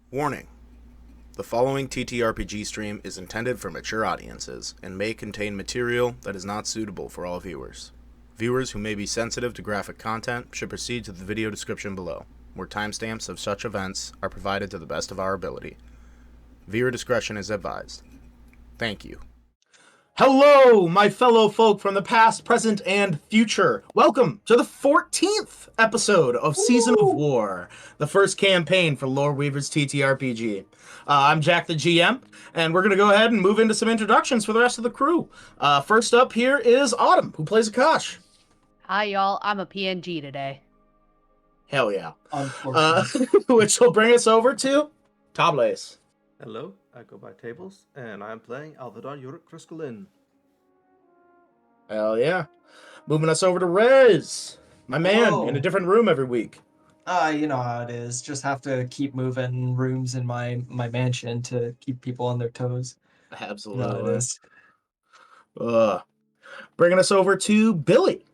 Warning: the following TTRPG stream is intended for mature audiences and may contain material that is not suitable for all viewers. Viewers who may be sensitive to graphic content should proceed to the video description below, where timestamps of such events are provided to the best of our ability. Viewer discretion is advised. Thank you. Hello, my fellow folk from the past, present, and future. Welcome to the 14th episode of Season of War, the first campaign for Lore Weavers TTRPG. I'm Jack the GM, and we're going to go ahead and move into some introductions for the rest of the crew. First up here is Autumn, who plays Akash. Hi, y'all. I'm a PNG today. Hell yeah. Which will bring us over to Tablaze. Hello, I go by Tables, and I'm playing Alvadon Yorick Criscolin. Hell yeah. Moving us over to Rez, my man, Hello. in a different room every week. You know how it is. Just have to keep moving rooms in my mansion to keep people on their toes. Absolutely. You know how it is. Bringing us over to Billy.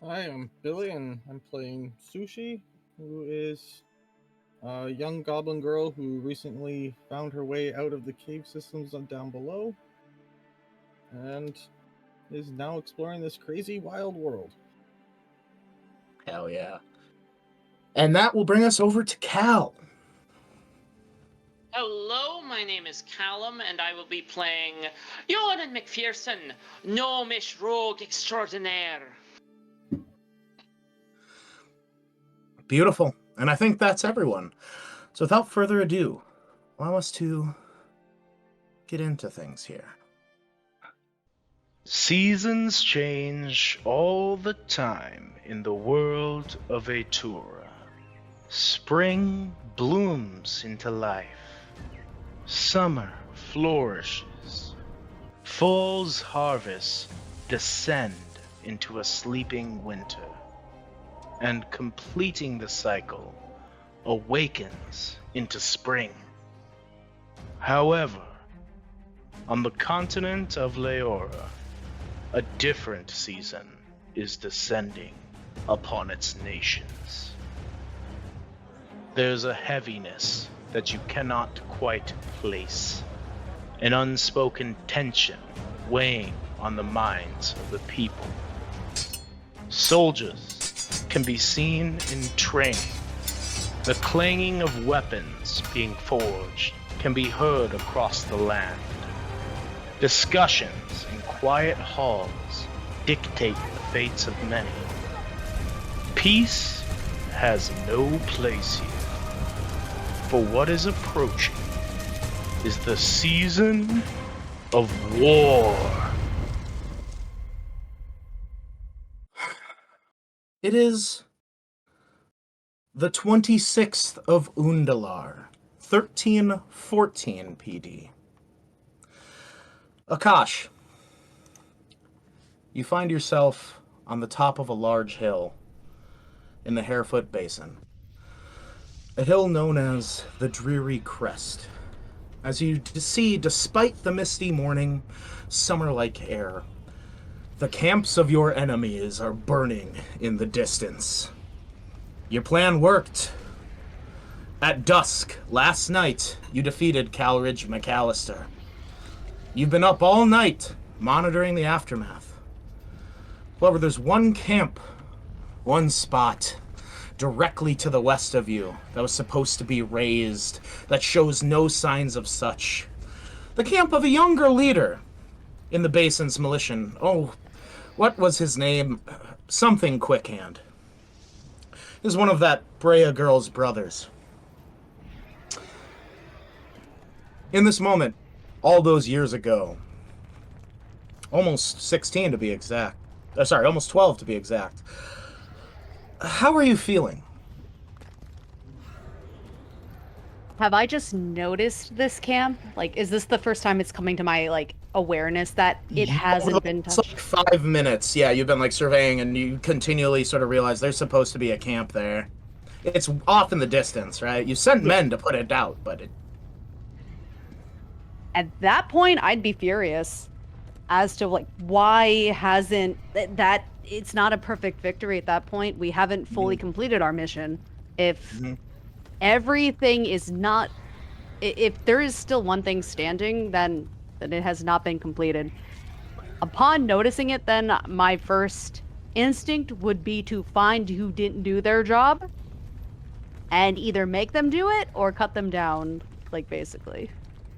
Hi, I'm Billy, and I'm playing Sushi, who is a young goblin girl who recently found her way out of the cave systems down below, and is now exploring this crazy, wild world. Hell yeah. And that will bring us over to Cal. Hello, my name is Callum, and I will be playing Jordan McPherson, gnomish rogue extraordinaire. Beautiful. And I think that's everyone. So without further ado, allow us to get into things here. Seasons change all the time in the world of Atura. Spring blooms into life. Summer flourishes. Fall's harvests descend into a sleeping winter. And completing the cycle awakens into spring. However, on the continent of Leora, a different season is descending upon its nations. There's a heaviness that you cannot quite place, an unspoken tension weighing on the minds of the people. Soldiers can be seen in training. The clanging of weapons being forged can be heard across the land. Discussions in quiet halls dictate the fates of many. Peace has no place here, for what is approaching is the season of war. It is the 26th of Undalar, 1314 PD. Akash, you find yourself on the top of a large hill in the Harefoot Basin, a hill known as the Dreary Crest. As you see, despite the misty morning, summer-like air, the camps of your enemies are burning in the distance. Your plan worked. At dusk last night, you defeated Calridge McAllister. You've been up all night, monitoring the aftermath. However, there's one camp, one spot, directly to the west of you, that was supposed to be raised, that shows no signs of such. The camp of a younger leader in the Basin's militia. Oh, what was his name? Something Quickhand. He was one of that Brea girl's brothers. In this moment, all those years ago, almost 16 to be exact, almost 12 to be exact, how are you feeling? Have I just noticed this camp? Like, is this the first time it's coming to my, awareness that it hasn't been touched? It's like 5 minutes, yeah, you've been, surveying, and you continually sort of realize there's supposed to be a camp there. It's off in the distance, right? You sent men to put it out, but it... At that point, I'd be furious as to, why hasn't... that it's not a perfect victory at that point. We haven't fully completed our mission. If everything is not. If there is still one thing standing, then it has not been completed. Upon noticing it, then my first instinct would be to find who didn't do their job and either make them do it or cut them down, like, basically.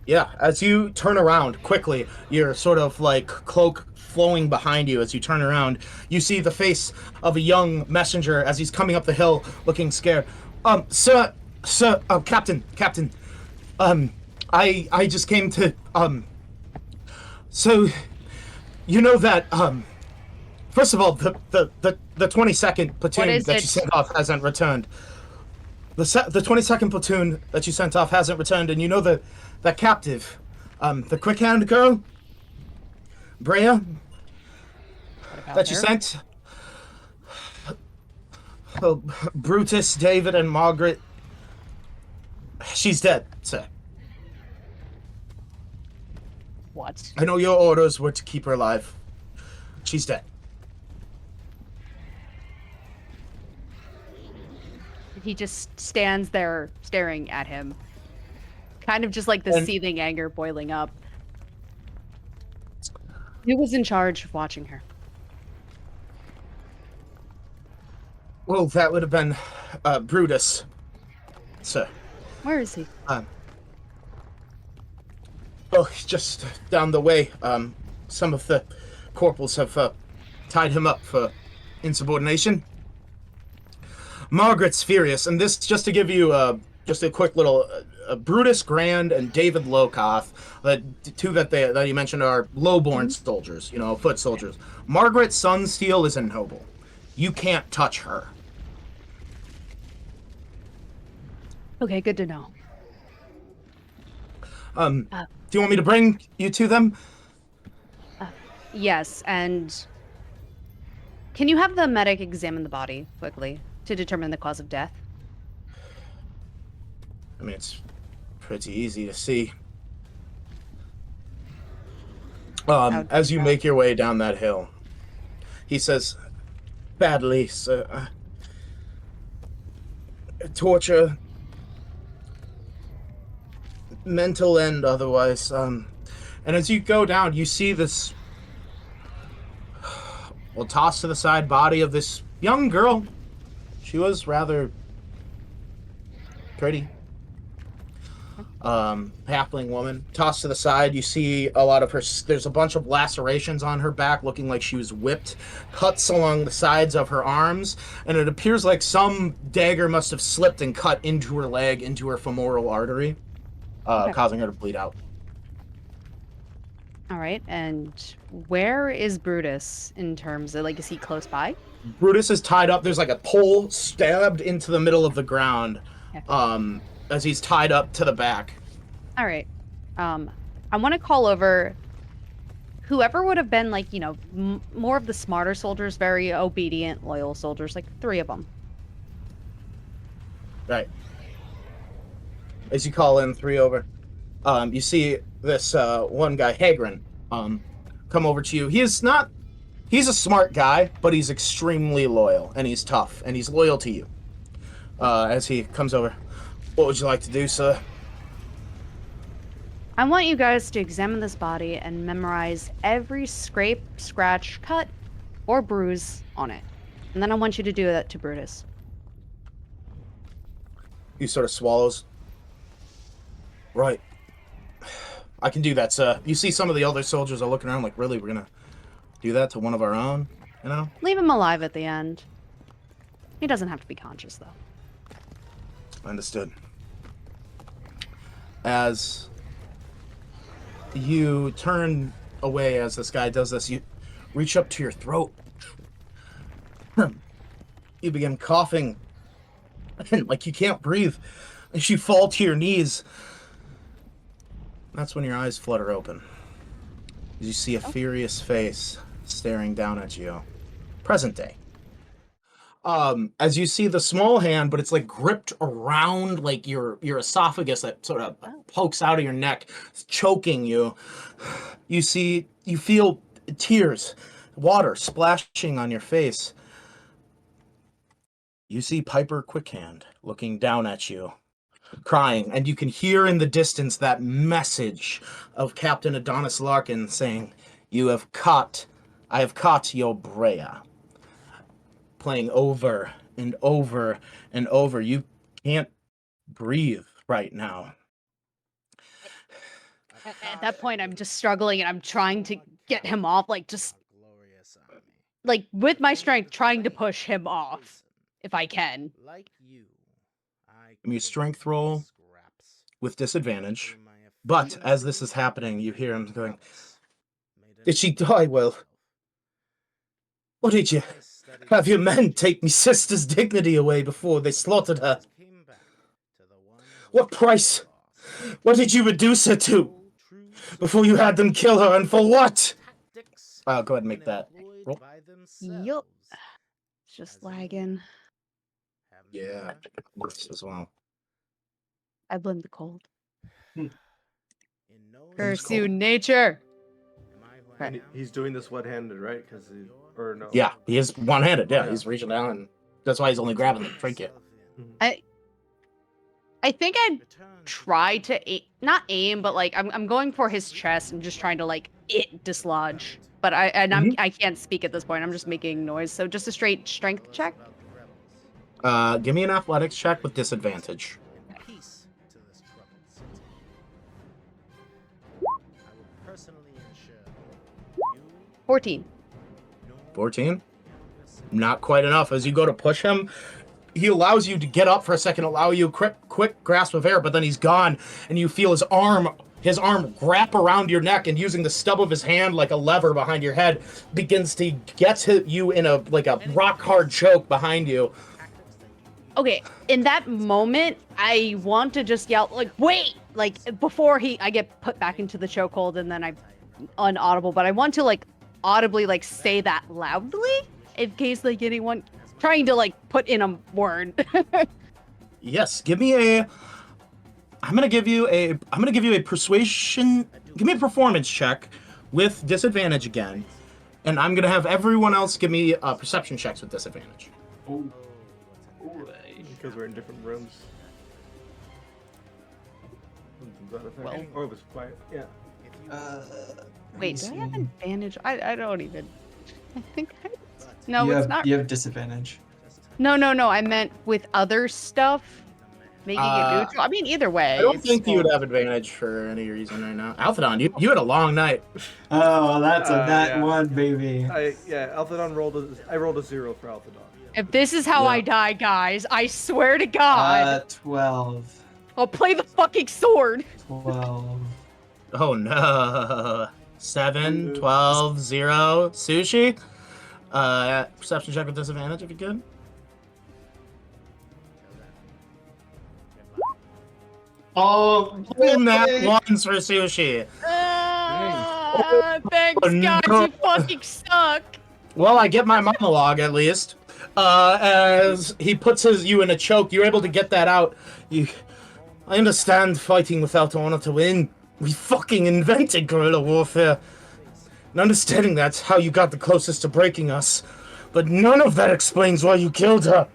Yeah, as you turn around quickly, your sort of like cloak flowing behind you as you turn around, you see the face of a young messenger as he's coming up the hill looking scared. Sir, Captain, I just came to, so, you know that, first of all, the 22nd platoon that you sent off hasn't returned. The 22nd platoon that you sent off hasn't returned, and you know that captive, the quick hand girl, Brea, that you sent. Oh, Brutus, David, and Margaret. She's dead, sir. What? I know your orders were to keep her alive. She's dead. He just stands there staring at him. Kind of just like the seething anger boiling up. Who was in charge of watching her? Well, that would have been Brutus, sir. Where is he? Oh, he's just down the way. Some of the corporals have tied him up for insubordination. Margaret's furious, and this just to give you just a quick little Brutus Grand and David Lokoth, the two that you mentioned are lowborn soldiers, foot soldiers. Margaret Sunsteel is a noble. You can't touch her. Okay, good to know. Do you want me to bring you to them? Yes, and can you have the medic examine the body quickly to determine the cause of death? I mean, it's pretty easy to see. As you make your way down that hill, he says, badly, sir. Torture, mental and otherwise. And as you go down, you see this, well, tossed to the side body of this young girl. She was rather pretty. Halfling woman. Tossed to the side, you see a lot of her, there's a bunch of lacerations on her back, looking like she was whipped, cuts along the sides of her arms, and it appears like some dagger must have slipped and cut into her leg, into her femoral artery, causing her to bleed out. All right, and where is Brutus in terms of, like, is he close by? Brutus is tied up. There's like a pole stabbed into the middle of the ground, as he's tied up to the back. All right. I want to call over whoever would have been, like, more of the smarter soldiers, very obedient, loyal soldiers, like 3 of them. Right. As you call in 3 over, you see this one guy, Hagrin, come over to you. He's a smart guy, but he's extremely loyal, and he's tough, and he's loyal to you. As he comes over, what would you like to do, sir? I want you guys to examine this body and memorize every scrape, scratch, cut, or bruise on it. And then I want you to do that to Brutus. He sort of swallows. Right. I can do that, sir. You see some of the other soldiers are looking around like, really, we're gonna do that to one of our own, Leave him alive at the end. He doesn't have to be conscious, though. Understood. As you turn away as this guy does this, you reach up to your throat. You begin coughing, like you can't breathe. As you fall to your knees, that's when your eyes flutter open. You see a furious face staring down at you. Present day. As you see the small hand, but it's like gripped around like your esophagus that sort of pokes out of your neck, choking you. You feel tears, water splashing on your face. You see Piper Quickhand looking down at you crying, and you can hear in the distance that message of Captain Adonis Larkin saying, I have caught your Brea. Playing over and over and over. You can't breathe right now. At that point, I'm just struggling and I'm trying to get him off, like just like with my strength, trying to push him off if I can. Give me a strength roll with disadvantage. But as this is happening, you hear him going, "Did she die, Will? Or did you have your men take me sister's dignity away before they slaughtered her? What price? What did you reduce her to before you had them kill her, and for what?" I'll go ahead and make that roll. Yup. It's just lagging. Yeah, works as well. I blame the cold. Hmm. Curse you, nature. And he's doing this one-handed, right? Or no? Yeah, he is one-handed. Yeah, he's reaching down, and that's why he's only grabbing the trinket. I think I'd try to not aim, but like I'm going for his chest and just trying to like dislodge. But I can't speak at this point. I'm just making noise. So just a straight strength check. Give me an athletics check with disadvantage. 14. 14? Not quite enough. As you go to push him, he allows you to get up for a second, allow you a quick grasp of air, but then he's gone, and you feel his arm wrap around your neck, and using the stub of his hand like a lever behind your head, begins to get you in a rock hard choke behind you. Okay, in that moment, I want to just yell, like, wait! Like, before I get put back into the chokehold, and then I'm unaudible, but I want to, like, audibly, like, say that loudly, in case, like, anyone trying to, like, put in a word. Yes, I'm gonna give you a persuasion, give me a performance check with disadvantage again, and I'm gonna have everyone else give me perception checks with disadvantage. Ooh. Because we're in different rooms. Well. Or it was quiet. Yeah. Wait, do I have advantage? I don't even. I think I. No, you it's have, not. You have disadvantage. No. I meant with other stuff, making it neutral. I mean, either way. I don't think you would have advantage for any reason right now. Alphadon, you had a long night. Oh, that's a nat yeah. 1, baby. Alphadon I rolled a 0 for Alphadon. If this is how I die, guys, I swear to God, 12. I'll play the fucking sword. 12. Oh no. 7, 12, 0. Sushi? Perception check with disadvantage if you could. Oh, That one's for Sushi. Thanks, Oh, guys. no. You fucking suck. Well, I get my monologue at least. As he puts you in a choke, you're able to get that out. I understand fighting without honor to win. We fucking invented guerrilla warfare. And understanding that's how you got the closest to breaking us. But none of that explains why you killed her.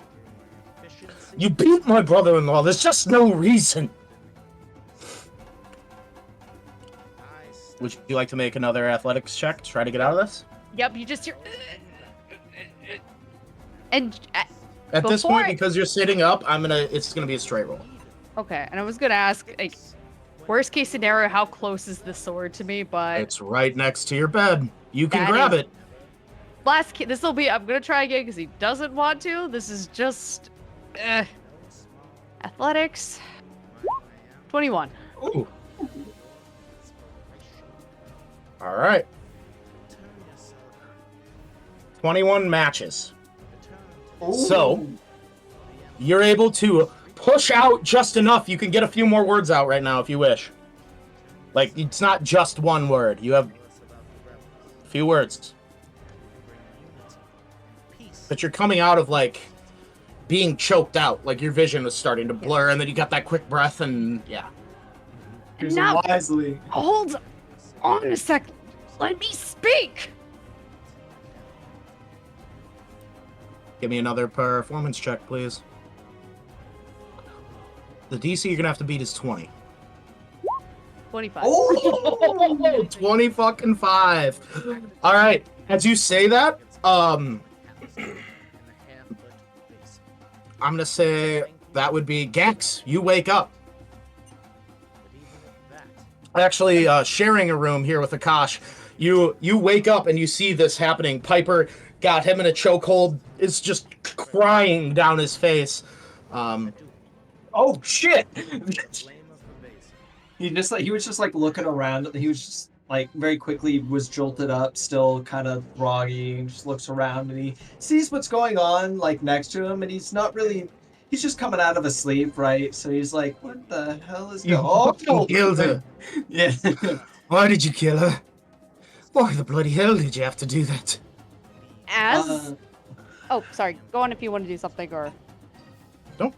You beat my brother-in-law. There's just no reason. Would you like to make another athletics check to try to get out of this? Yep, you just hear. And At this before point, because you're sitting up, it's gonna be a straight roll. okay, and I was gonna ask, like, worst case scenario, how close is the sword to me? But It's right next to your bed. You can That grab is- it. this will be. I'm gonna try again because he doesn't want to. This is just athletics. 21. Ooh. All right. 21 matches. So, you're able to push out just enough. You can get a few more words out right now if you wish. Like, it's not just one word. You have a few words. But you're coming out of, like, being choked out. Like, your vision was starting to blur, and then you got that quick breath, and yeah. Use Now- it wisely. Hold on a sec. Let me speak. Give me another performance check, please. The DC you're gonna have to beat is 20. 25. Oh, 20 fucking 5. All right. As you say that, I'm gonna say that would be Gax. You wake up. Actually, sharing a room here with Akash. You wake up and you see this happening. Piper got him in a chokehold. Is just crying down his face. Oh shit! He was just like looking around. He was just like very quickly was jolted up, still kind of groggy, and just looks around and he sees what's going on like next to him, and he's not really. He's just coming out of a sleep, right? So he's like, "What the hell is You going?" fucking killed her. Yeah. Why did you kill her? Why the bloody hell did you have to do that? As oh, sorry. Go on if you want to do something or. Don't.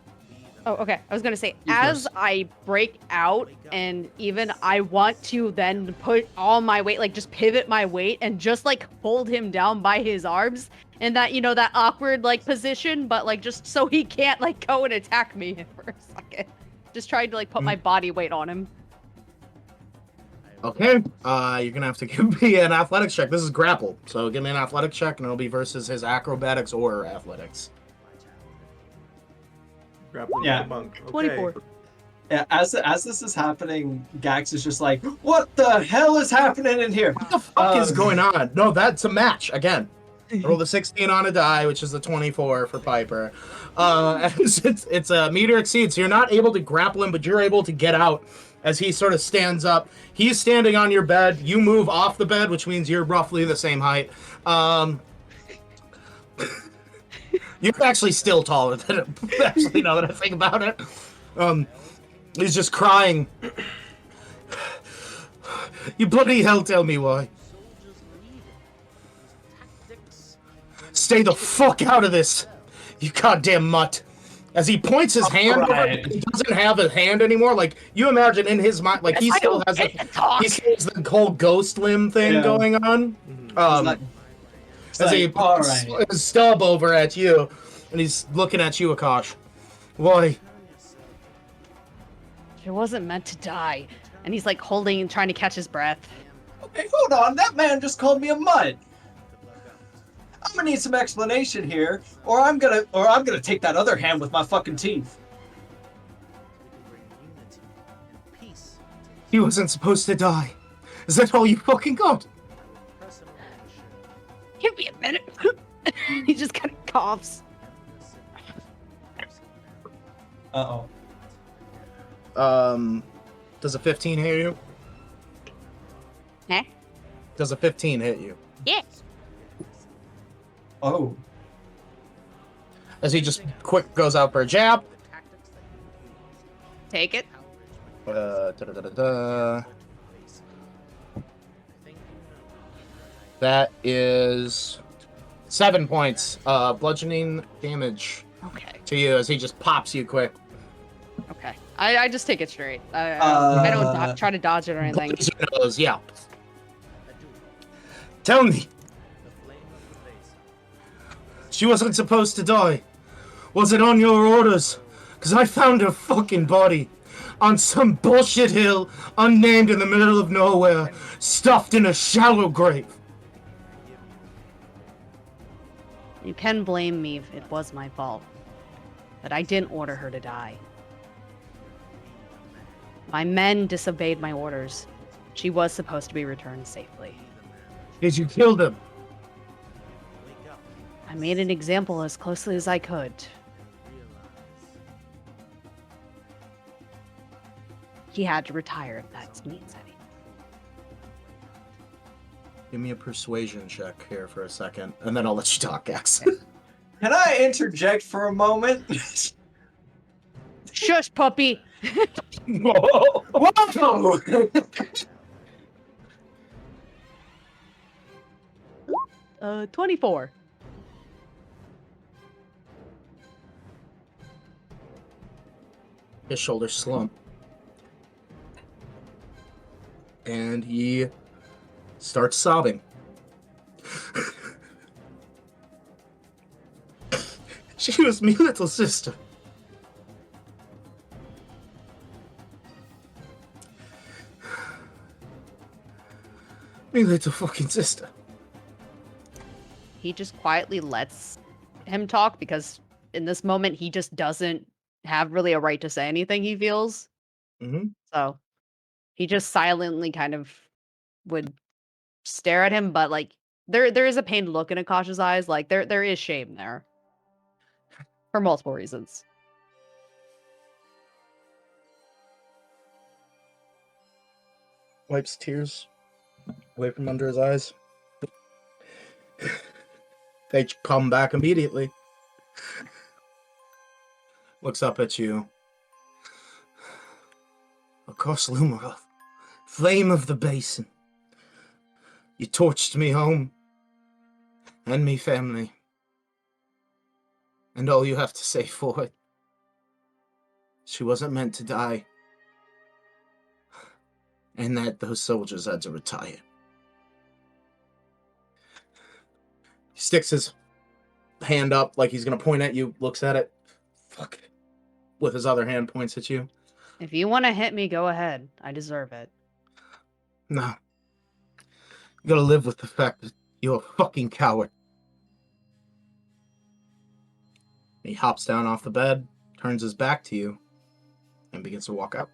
Oh, okay. I was gonna say, You as first. I break out, and even I want to then put all my weight, like just pivot my weight, and just like hold him down by his arms, in that that awkward like position, but like just so he can't like go and attack me for a second. Just trying to like put my body weight on him. Okay. You're gonna have to give me an athletics check. This is grapple, so give me an athletics check, and it'll be versus his acrobatics or athletics. Grappling Yeah. with the monk. Okay. 24. Yeah, as this is happening, Gax is just like, "What the hell is happening in here?" What the fuck is going on? No, that's a match again. Roll the 16 on a die, which is the 24 for Piper. It's a meter exceeds. So you're not able to grapple him, but you're able to get out as he sort of stands up. He's standing on your bed. You move off the bed, which means you're roughly the same height. You're actually still taller than him. Actually, now that I think about it. He's just crying. You bloody hell, tell me why. Stay the fuck out of this, you goddamn mutt. As he points his hand over, he doesn't have a hand anymore. Like, you imagine in his mind, like, he still has he still has the whole ghost limb thing going on. As he points his stub over at you, and he's looking at you, Akash. Why? It wasn't meant to die. And he's like holding and trying to catch his breath. Okay, hold on. That man just called me a mutt. I'm gonna need some explanation here, or I'm gonna take that other hand with my fucking teeth. He wasn't supposed to die. Is that all you fucking got? Give me a minute. He just kind of coughs. Does a 15 hit you? Huh? Does a 15 hit you? Yeah. Oh. As he just quick goes out for a jab. Take it. That is 7 points bludgeoning damage Okay. to you as he just pops you quick. Okay. I just take it straight. I don't try to dodge it or anything. Glaze your nose, yeah. Tell me. She wasn't supposed to die. Was it on your orders? Because I found her fucking body on some bullshit hill, unnamed in the middle of nowhere, stuffed in a shallow grave. You can blame me if it was my fault. But I didn't order her to die. My men disobeyed my orders. She was supposed to be returned safely. Did you kill them? I made an example as closely as I could. He had to retire if that means anything. Give me a persuasion check here for a second, and then I'll let you talk, X. Can I interject for a moment? Shush, puppy! Whoa! Whoa! 24. His shoulders slump. And he starts sobbing. She was me little sister. Me little fucking sister. He just quietly lets him talk because in this moment he just doesn't have really a right to say anything he feels. Mm-hmm. So he just silently kind of would stare at him, but like there is a pained look in Akash's eyes. Like there is shame there for multiple reasons. Wipes tears away from under his eyes. They come back immediately. Looks up at you. Akash Lumarov, flame of the basin. You torched me home and me family. And all you have to say for it. She wasn't meant to die. And that those soldiers had to retire. He sticks his hand up like he's gonna point at you, looks at it. Fuck. With his other hand points at you. If you want to hit me, go ahead. I deserve it. No. You gotta live with the fact that you're a fucking coward. He hops down off the bed, turns his back to you, and begins to walk out.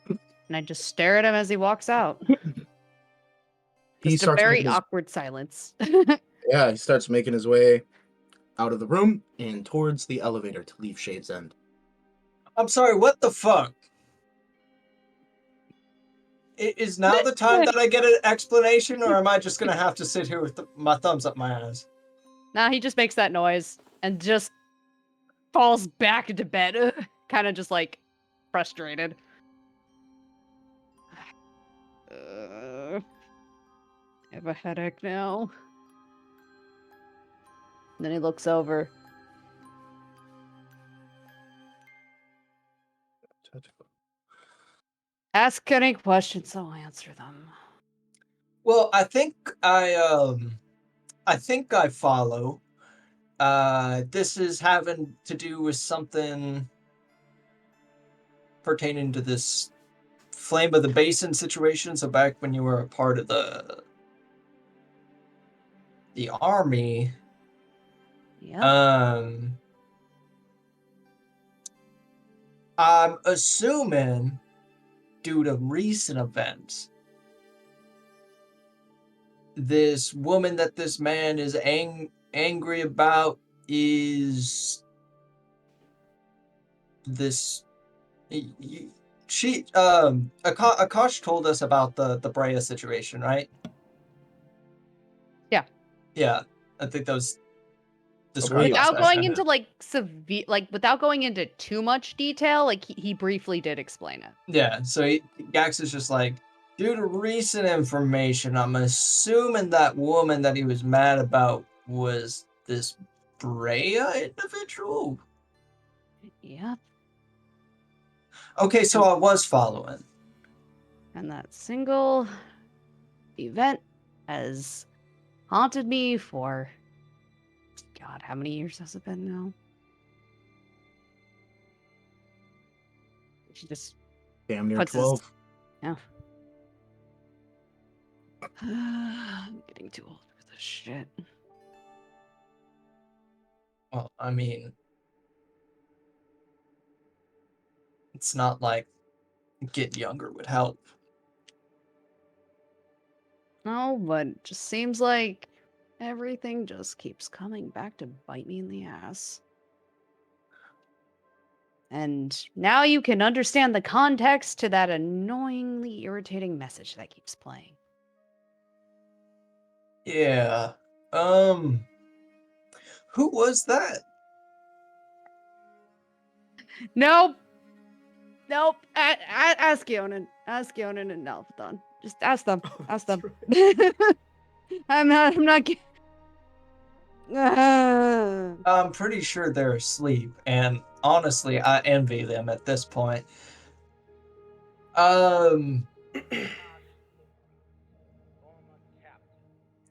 And I just stare at him as he walks out. He Just a starts very making his, awkward silence. yeah, he starts making his way out of the room and towards the elevator to leave Shade's End. I'm sorry, what the fuck? Is now the time that I get an explanation, or am I just gonna have to sit here with my thumbs up my ass? Now he just makes that noise and just falls back into bed, kind of just like frustrated. I have a headache now. And then he looks over. Ask any questions, I'll answer them. Well, I think I follow. This is having to do with something pertaining to this Flame of the Basin situation. So back when you were a part of the army, Yeah. I'm assuming due to recent events, this woman that this man is angry about is this. Akash told us about the Brea situation, right? Yeah. Yeah, I think that was Agreed. described last Without going time. into like severe, like without going into too much detail, like he briefly did explain it. Yeah, so Gax is just like, due to recent information, I'm assuming that woman that he was mad about was this Brea individual. Yeah. Okay, so I was following. And that single event has haunted me for, God, how many years has it been now? She just Damn near puts 12. his... Yeah. I'm getting too old for this shit. Well, I mean, it's not like getting younger would help. No, but it just seems like everything just keeps coming back to bite me in the ass. And now you can understand the context to that annoyingly irritating message that keeps playing. Yeah. Who was that? Nope. Nope. Ask Yonan. Ask Yonan and Alphathon. Just ask them. Ask them. I'm not. I'm pretty sure they're asleep, and honestly, I envy them at this point.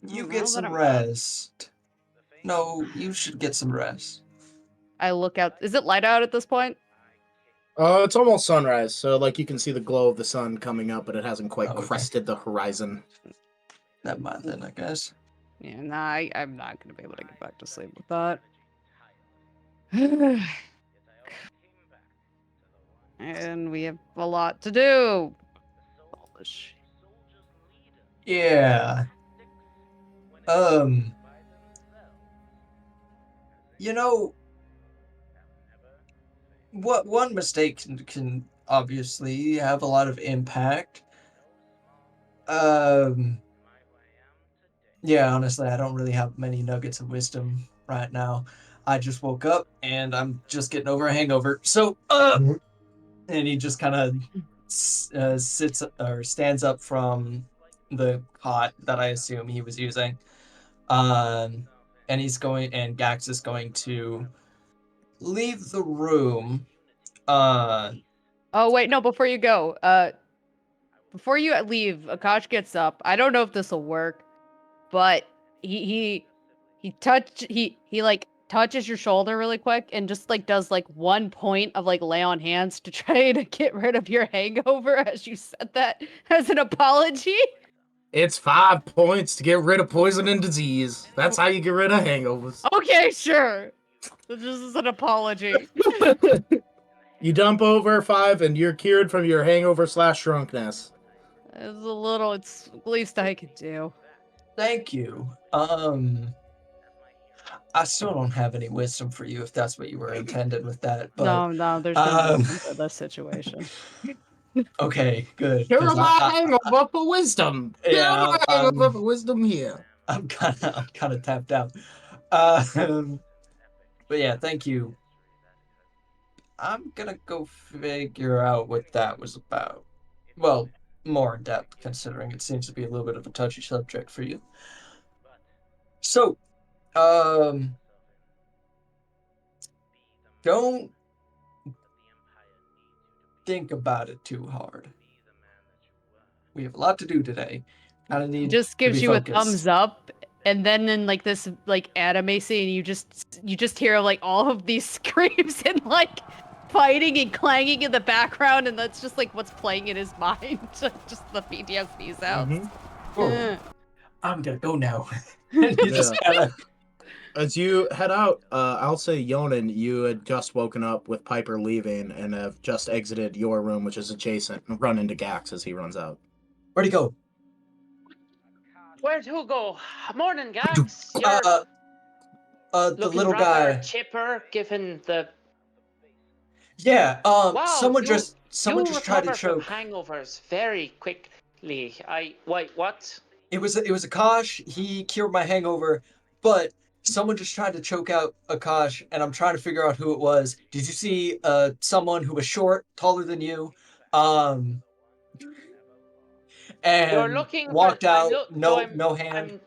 You get some rest. No, you should get some rest. I look out. Is it light out at this point? It's almost sunrise, so like you can see the glow of the sun coming up, but it hasn't quite Oh, okay. crested the horizon. Never mind then, I guess. Yeah, nah, I'm not gonna be able to get back to sleep with that. And we have a lot to do. All this shit. Yeah. You know, what one mistake can obviously have a lot of impact. Yeah, honestly, I don't really have many nuggets of wisdom right now. I just woke up and I'm just getting over a hangover. So, and he just kind of sits or stands up from the cot that I assume he was using. And Gax is going to leave the room. Oh wait, no, before you go, before you leave, Akash gets up. I don't know if this will work, but he like touches your shoulder really quick and just like does like 1 point of like lay on hands to try to get rid of your hangover as you said that as an apology. It's 5 points to get rid of poison and disease. That's how you get rid of hangovers. Okay, sure. This is an apology. You dump over 5 and you're cured from your hangover / drunkenness. It's the least I could do. Thank you. I still don't have any wisdom for you if that's what you were intended with that. But No, there's no wisdom for this situation. okay, good. Cure 'cause my hangover for wisdom. Cure Yeah, my hangover for wisdom here. I'm kind of tapped out. But yeah, thank you. I'm gonna go figure out what that was about. Well, more in depth, considering it seems to be a little bit of a touchy subject for you. So, don't think about it too hard. We have a lot to do today. Kind of He need just to gives be you a focused. thumbs up, and then in like this like anime scene, you just hear like all of these screams and like fighting and clanging in the background, and that's just like what's playing in his mind. Just the PTSD sounds. Whoa. I'm gonna go now. And you just kind of. As you head out, I'll say, Yonan, you had just woken up with Piper leaving and have just exited your room, which is adjacent, and run into Gax as he runs out. Where'd he go? Where'd who go? Morning, Gax. You're The looking little rather guy. chipper, given the. Yeah. Wow, Someone you just tried to recover from choke. hangovers very quickly. Wait, what? It was Akash. He cured my hangover, but someone just tried to choke out Akash, and I'm trying to figure out who it was. Did you see someone who was short, taller than you, and You're looking walked for. out? No hand.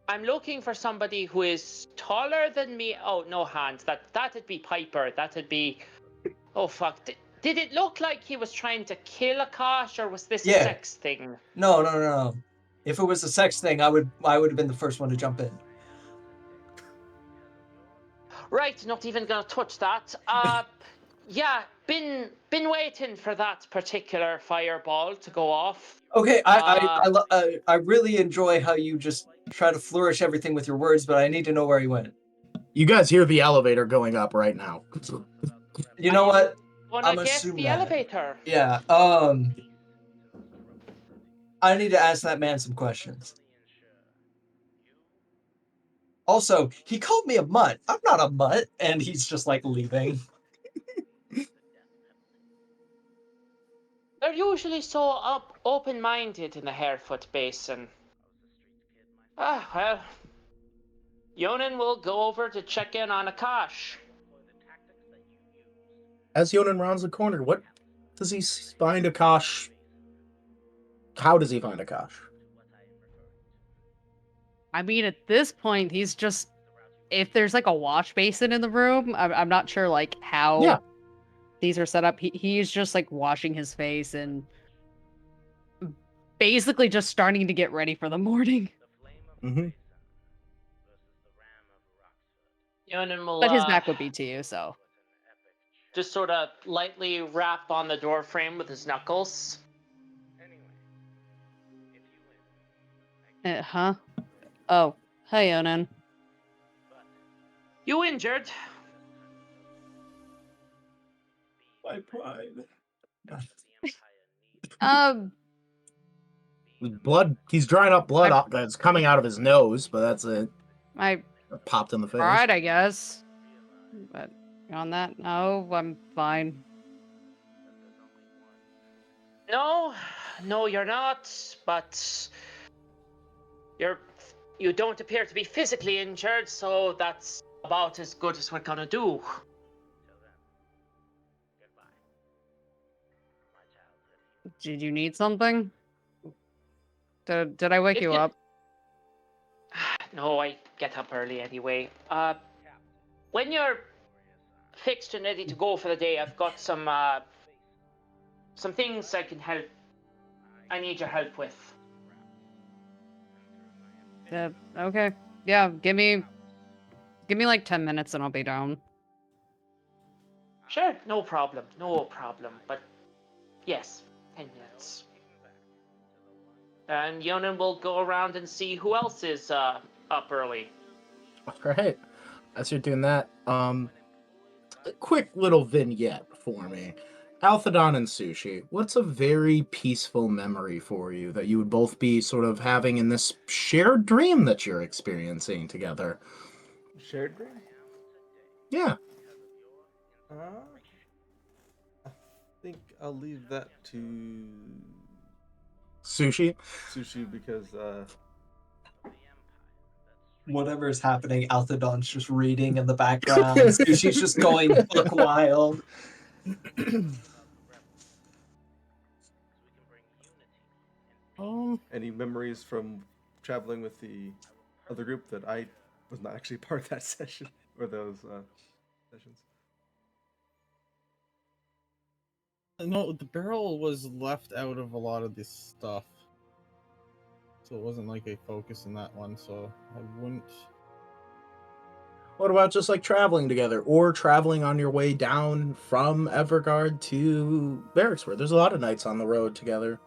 I'm looking for somebody who is taller than me. Oh, no hands. That'd be Piper. That'd be. Oh fuck. Did it look like he was trying to kill Akash, or was this a Yeah. sex thing? No. If it was a sex thing, I would have been the first one to jump in. Right, not even gonna touch that. Yeah, been waiting for that particular fireball to go off. Okay, I really enjoy how you just try to flourish everything with your words, but I need to know where he went. You guys hear the elevator going up right now. You know what? Wanna I'm guess assuming the that. elevator? Yeah. I need to ask that man some questions. Also, he called me a mutt. I'm not a mutt, and he's just like leaving. They're usually so open-minded in the Harefoot Basin. Ah, well. Yonan will go over to check in on Akash. As Yonan rounds the corner, what does he find Akash? How does he find Akash? I mean, at this point, he's just if there's like a wash basin in the room, I'm not sure like how these are set up. He's just like washing his face and basically just starting to get ready for the morning. Mm-hmm. Yonan will. But his back would be to you, so. just sort of lightly rap on the door frame with his knuckles. Huh? Oh, hey, Onan. You injured? My pride. Blood. He's drying up blood that's coming out of his nose, but that's it. I Popped in the face. tried, I guess. But on that, no, I'm fine. No, you're not. But you don't appear to be physically injured, so that's about as good as we're gonna do. Did you need something? Did I wake If you you- up? No, I get up early anyway. When you're fixed and ready to go for the day, I've got some things I need your help with. Okay. Yeah, give me like 10 minutes and I'll be down. Sure, no problem. But yes, 10 minutes. And Yonan will go around and see who else is up early. All right. As you're doing that, a quick little vignette for me. Alphadon and Sushi, what's a very peaceful memory for you that you would both be sort of having in this shared dream that you're experiencing together? Shared dream? Yeah. I think I'll leave that to Sushi? Sushi because Whatever is happening, Althadon's just reading in the background. Sushi's just going buck wild. any memories from traveling with the other group that I was not actually part of that session or those sessions. No, the barrel was left out of a lot of this stuff. So it wasn't like a focus in that one, so I wouldn't... What about just like traveling together or traveling on your way down from Evergard to Barracksford? There's a lot of nights on the road together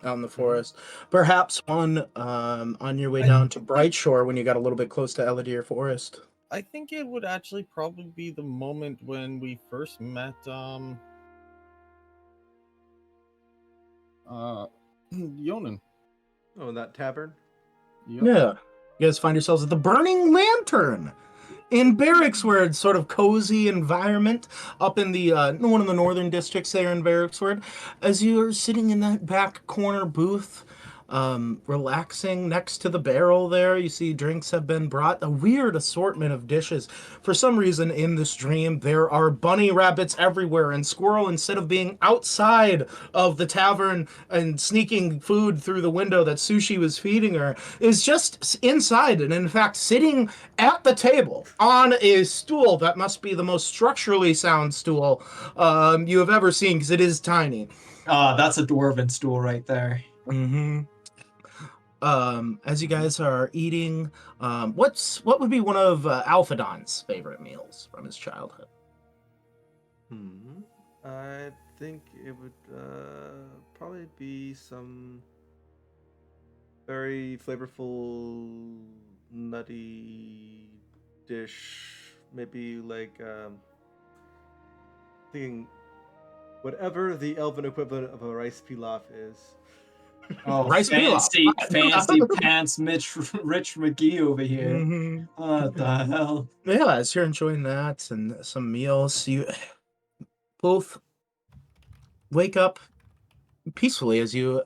out in the forest. Perhaps one on your way down to Brightshore when you got a little bit close to Eladir Forest. I think it would actually probably be the moment when we first met, Yonan. Oh, in that tavern? Yep. Yeah. You guys find yourselves at the Burning Lantern in Barracksford, sort of cozy environment up in the one of the northern districts there in Barracksford. As you're sitting in that back corner booth, relaxing next to the barrel there, you see drinks have been brought, a weird assortment of dishes. For some reason in this dream, there are bunny rabbits everywhere, and Squirrel, instead of being outside of the tavern and sneaking food through the window that Sushi was feeding her, is just inside and in fact sitting at the table on a stool that must be the most structurally sound stool you have ever seen, because it is tiny. That's a dwarven stool right there. Mm-hmm. As you guys are eating, what would be one of Alphadon's favorite meals from his childhood? I think it would probably be some very flavorful, nutty dish. Maybe like thinking whatever the elven equivalent of a rice pilaf is. Oh, Rice fancy pilaf. pants, Rich McGee over here. Mm-hmm. What the hell? Yeah, as you're enjoying that and some meals, you both wake up peacefully as you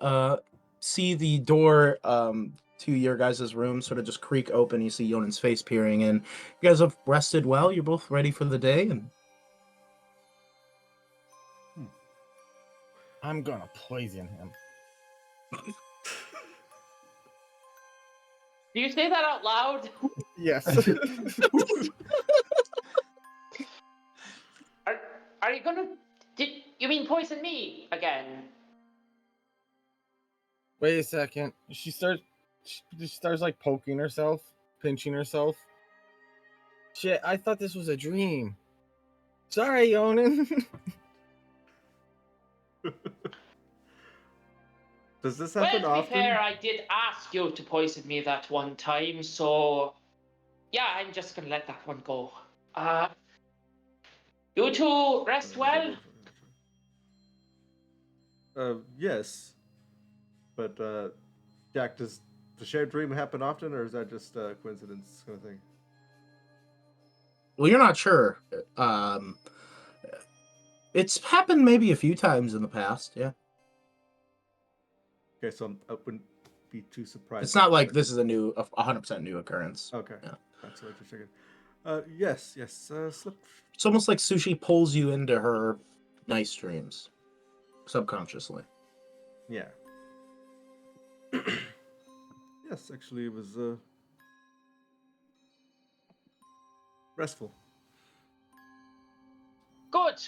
see the door to your guys' room sort of just creak open. You see Yonan's face peering in. You guys have rested well. You're both ready for the day. And I'm gonna poison him. Do you say that out loud? Yes. Are you gonna? Did you mean poison me again? Wait a second. She starts like poking herself, pinching herself. Shit, I thought this was a dream. Sorry, Yonan. Does this Well, happen to be often? fair, I did ask you to poison me that one time, so yeah, I'm just gonna let that one go. You two rest well. Yes. But Jack, does the shared dream happen often, or is that just a coincidence kind of thing? Well, you're not sure. It's happened maybe a few times in the past. Yeah, Okay, so I wouldn't be too surprised. it's not like this is a 100% new occurrence. Okay. Yeah. That's what you're checking. Yes. Slip. It's almost like Sushi pulls you into her nice dreams, subconsciously. Yeah. Yes, actually, it was restful. Good.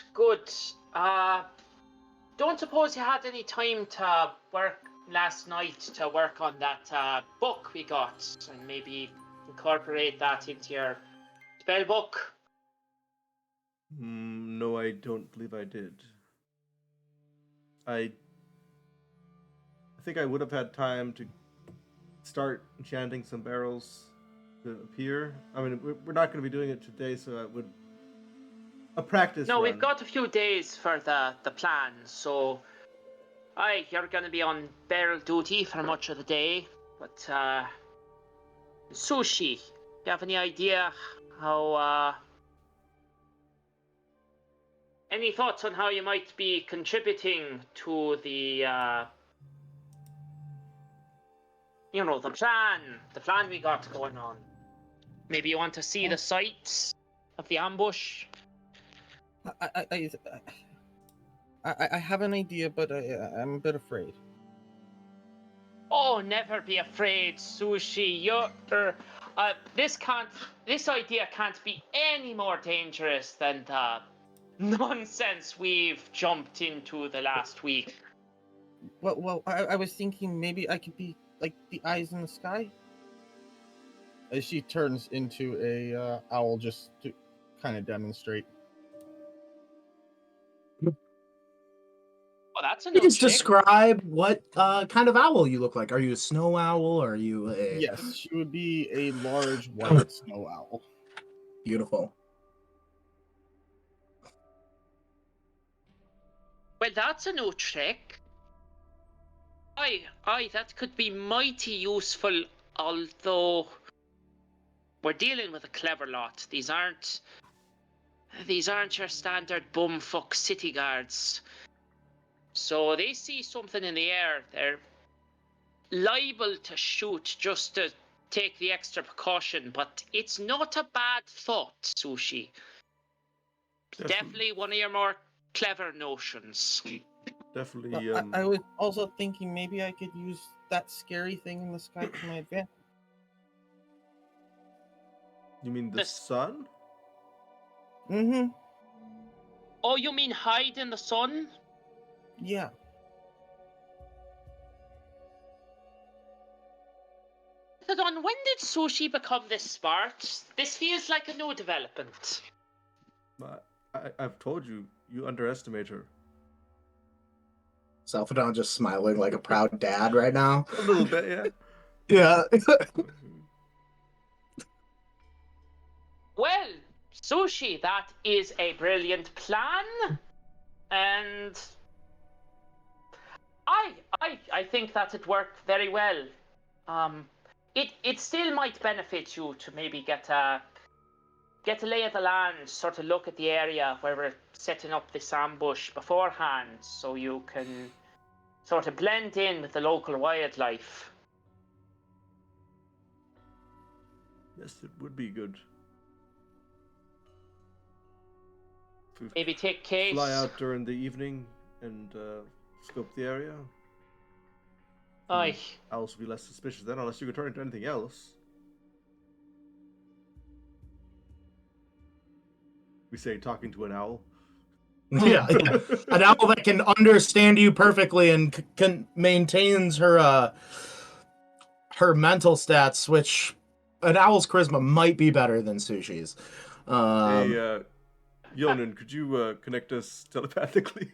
Don't suppose you had any time to work last night to work on that book we got and maybe incorporate that into your spell book? No, I don't believe I did. I think I would have had time to start enchanting some barrels to appear. I mean, we're not going to be doing it today, so I would a practice. No, run. we've got a few days for the plan, so you're going to be on barrel duty for much of the day. But Sushi, do you have any idea how? Any thoughts on how you might be contributing to the the plan we got going on? Maybe you want to see the sights of the ambush? I have an idea, but I'm a bit afraid. Oh, never be afraid, Sushi. This idea can't be any more dangerous than the nonsense we've jumped into the last week. Well, I was thinking maybe I could be like the eyes in the sky. As she turns into a owl, just to kind of demonstrate. Oh, that's a You new just trick. describe what kind of owl you look like. Are you a snow owl? Are you a... Yes, she would be a large white snow owl. Beautiful. Well, that's a new trick. Aye, that could be mighty useful, although we're dealing with a clever lot. These aren't your standard bumfuck city guards. So they see something in the air, they're liable to shoot just to take the extra precaution, but it's not a bad thought, Sushi. Definitely one of your more clever notions. Definitely. I was also thinking maybe I could use that scary thing in the sky to my advantage. You mean the sun? Mm-hmm. Oh, you mean hide in the sun? Yeah. When did Sushi become this smart? This feels like a new development. I've told you, you underestimate her. Salvador just smiling like a proud dad right now. A little bit, yeah. Yeah. Well, Sushi, that is a brilliant plan, and I think that it worked very well. It still might benefit you to maybe get a lay of the land, sort of look at the area where we're setting up this ambush beforehand, so you can sort of blend in with the local wildlife. Yes, it would be good. Maybe take case. Fly out during the evening and scope the area. Aye. Owls will be less suspicious then, unless you could turn into anything else. We say talking to an owl. Yeah. An owl that can understand you perfectly and maintains her mental stats, which an owl's charisma might be better than Sushi's. Yonan, could you connect us telepathically?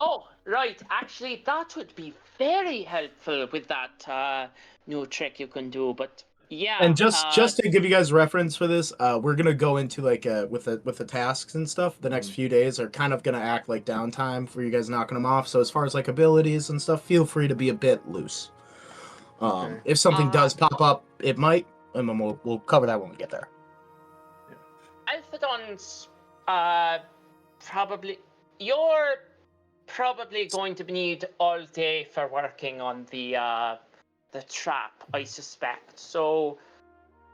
Oh, right. Actually, that would be very helpful with that new trick you can do. But yeah, And just to give you guys reference for this, we're gonna go into like with the tasks and stuff. The next few days are kind of gonna act like downtime for you guys knocking them off. So as far as like abilities and stuff, feel free to be a bit loose. Okay. If something Uh, does pop up, it might, and then we'll cover that when we get there. Alphadon's probably you're probably going to need all day for working on the trap, I suspect. So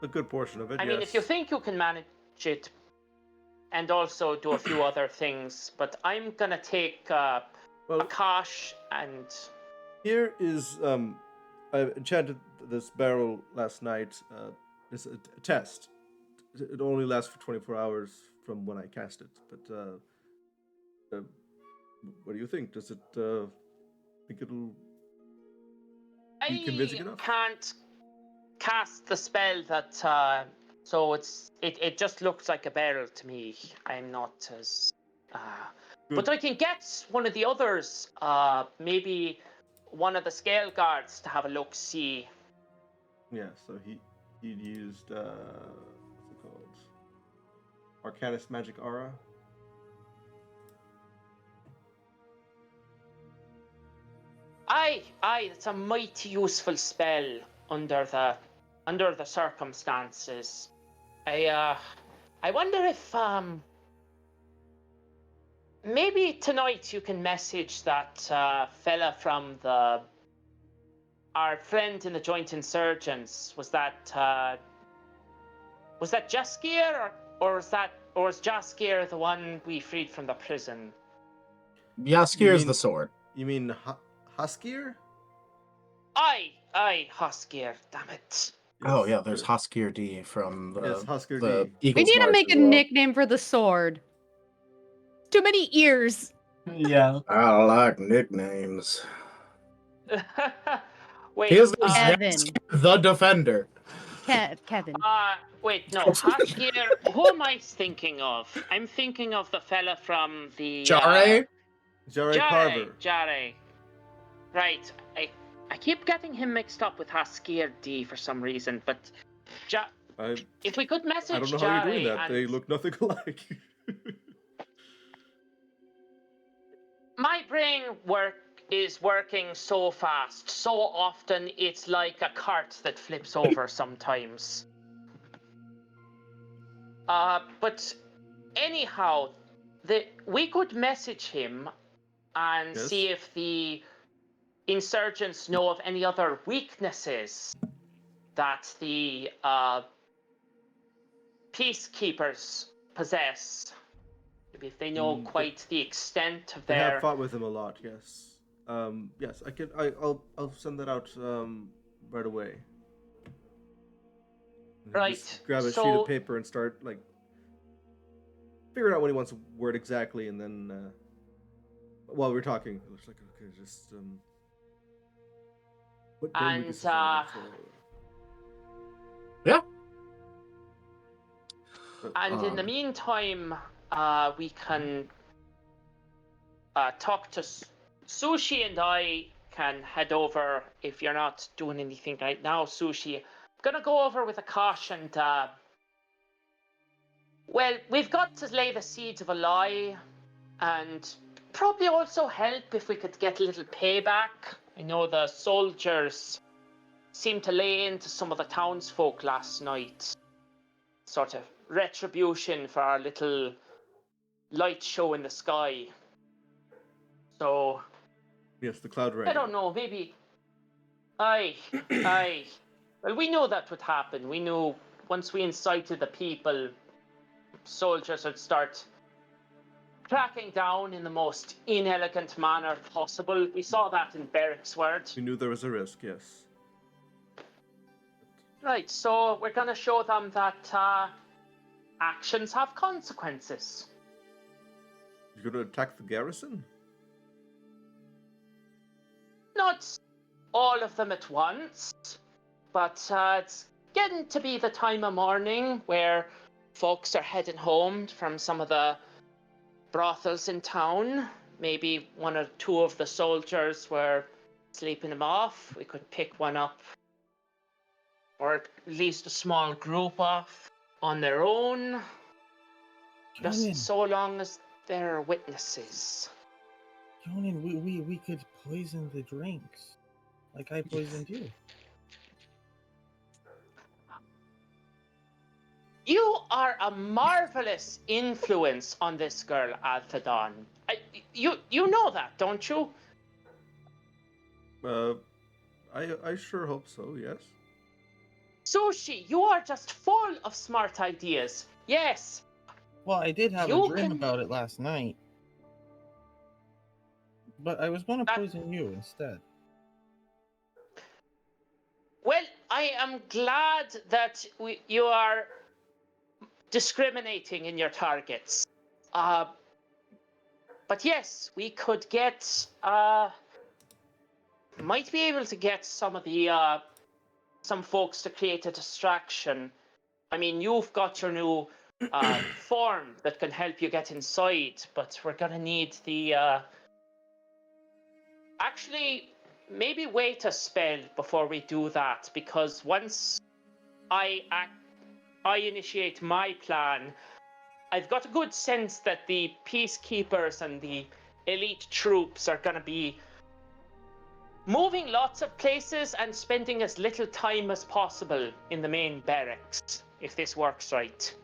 A good portion of it, I yes. mean, if you think you can manage it, and also do a few other things, but I'm gonna take Well, Akash and here is I enchanted this barrel last night. It's a test. It only lasts for 24 hours from when I cast it. But what do you think? Does it think it'll be convincing I enough? can't cast the spell that so it just looks like a barrel to me. I'm not as but I can get one of the others, maybe one of the scale guards to have a look see. Yeah. So he used what's it called? Arcanist Magic Aura. Aye, it's a mighty useful spell under the circumstances. I wonder if maybe tonight you can message that fella from our friend in the Joint Insurgents. Was that Jaskier or was Jaskier the one we freed from the prison? Yaskir's the sword. You mean Huskier? Aye, Huskier, damn it. Oh yeah, there's Huskier D from Yes, Husker the D. We Eagles need to March make as a well. nickname for the sword. Too many ears. Yeah. I like nicknames. Wait, His name's Kevin. Yaskir the Defender. Kevin. wait, no, Huskier, who am I thinking of? I'm thinking of the fella from the Jare? Jare Carver. Jare. Right, I keep getting him mixed up with Huskier D for some reason, but if we could message I don't know how you're doing Jare that. and They look nothing alike. my brain is working so fast, so often it's like a cart that flips over sometimes. But anyhow, we could message him and Yes. see if the insurgents know of any other weaknesses that the peacekeepers possess. Maybe if they know quite the extent of They their. have fought with him a lot. Yes. Yes. I'll send that out right away. Right. Just grab a sheet so of paper and start figuring out what he wants to word exactly, and then while we're talking, it looks like okay, just what don't we decide Yeah. and in the meantime, we can talk to Sushi, and I can head over if you're not doing anything right now, Sushi. I'm gonna go over with Akash and well, we've got to lay the seeds of a lie, and probably also help if we could get a little payback. I know the soldiers seemed to lay into some of the townsfolk last night. Sort of retribution for our little light show in the sky. So yes, the cloud rain. I don't know, maybe. Aye. Well, we know that would happen. We knew once we incited the people, soldiers would start cracking down in the most inelegant manner possible. We saw that in Berwicksward. We knew there was a risk. Yes. Right, so we're gonna show them that actions have consequences. You're gonna attack the garrison? Not all of them at once, but it's getting to be the time of morning where folks are heading home from some of the brothels in town. Maybe one or two of the soldiers were sleeping them off. We could pick one up, or at least a small group off on their own. Just Conan, so long as they're witnesses. Conan, we could poison the drinks, like I poisoned you. You are a marvelous influence on this girl, Althadon. You know that, don't you? I sure hope so. Yes. Sushi, you are just full of smart ideas. Yes, Well, I did have You a dream can- about it last night, but I was going to That- poison you instead. well, I am glad that you are discriminating in your targets. But yes, we could get, might be able to get some of the, some folks to create a distraction. I mean, you've got your new form that can help you get inside, but we're gonna need the, actually, maybe wait a spell before we do that, because once I initiate my plan, I've got a good sense that the peacekeepers and the elite troops are going to be moving lots of places and spending as little time as possible in the main barracks, if this works right.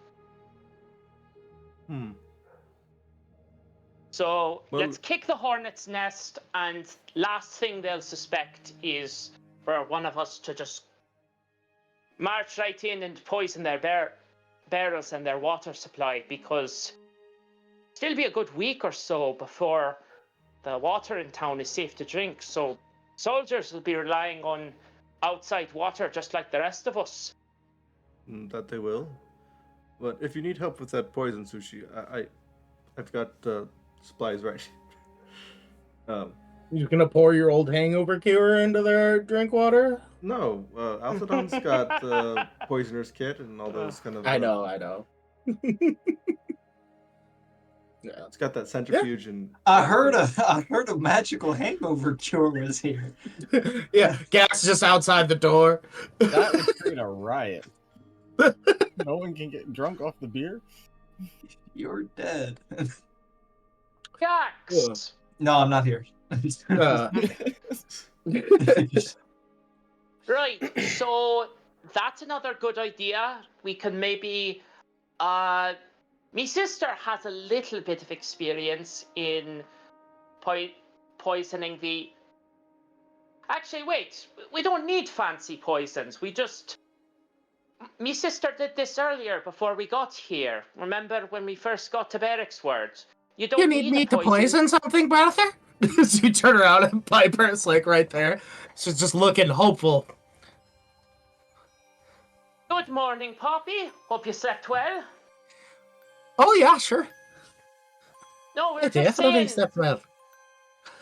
So Well- let's kick the hornet's nest, and last thing they'll suspect is for one of us to just march right in and poison their barrels and their water supply, because still be a good week or so before the water in town is safe to drink. So soldiers will be relying on outside water just like the rest of us. That they will. But if you need help with that poison, Sushi, I've got supplies right. You're gonna pour your old hangover cure into their drink water? No, Althadon's got the poisoner's kit and all those kind of. I know. Yeah. It's got that centrifuge and. I heard a magical hangover cure was here. Yeah, gas just outside the door. That would create a riot. No one can get drunk off the beer. You're dead. Jax! No, I'm not here. Uh, Right, so that's another good idea. We can maybe my sister has a little bit of experience in poisoning the. Actually, wait, we don't need fancy poisons. We just. My sister did this earlier before we got here. Remember when we first got to Barracks Ward? You don't you need me a to poison something, brother? So you turn around and Piper's like right there. She's just looking hopeful. Good morning, Poppy. Hope you slept well. Oh yeah, sure. No, we're I just definitely saying slept well.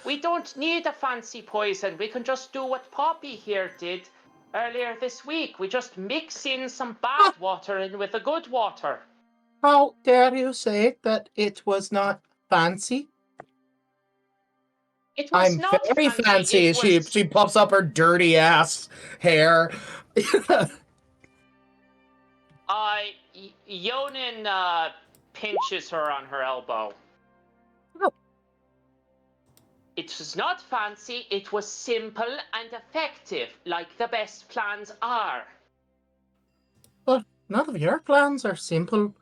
we don't need a fancy poison. We can just do what Poppy here did earlier this week. We just mix in some bad water in with the good water. How dare you say that it was not fancy? It was I'm not very fancy. It was... She puffs up her dirty ass hair. Yonin pinches her on her elbow. Oh. It was not fancy, it was simple and effective, like the best plans are. But none of your plans are simple,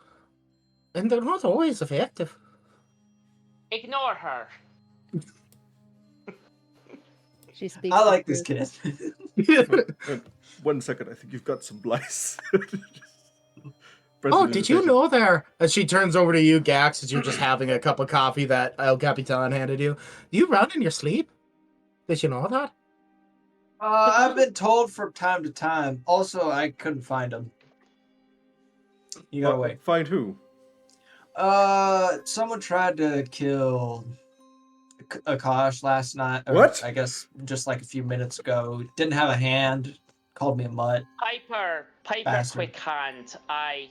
and they're not always effective. Ignore her. She speaks. I like the this truth. kid. 1 second, I think you've got some lice. Oh, did you know there? As she turns over to you, Gax, as you're just having a cup of coffee that El Capitan handed you. You run in your sleep? Did you know that? I've been told from time to time. Also, I couldn't find him. You gotta wait. Find who? Someone tried to kill Akash last night. Or What? I guess just like a few minutes ago. Didn't have a hand. Called me a mutt. Piper, Bastard. quick hand.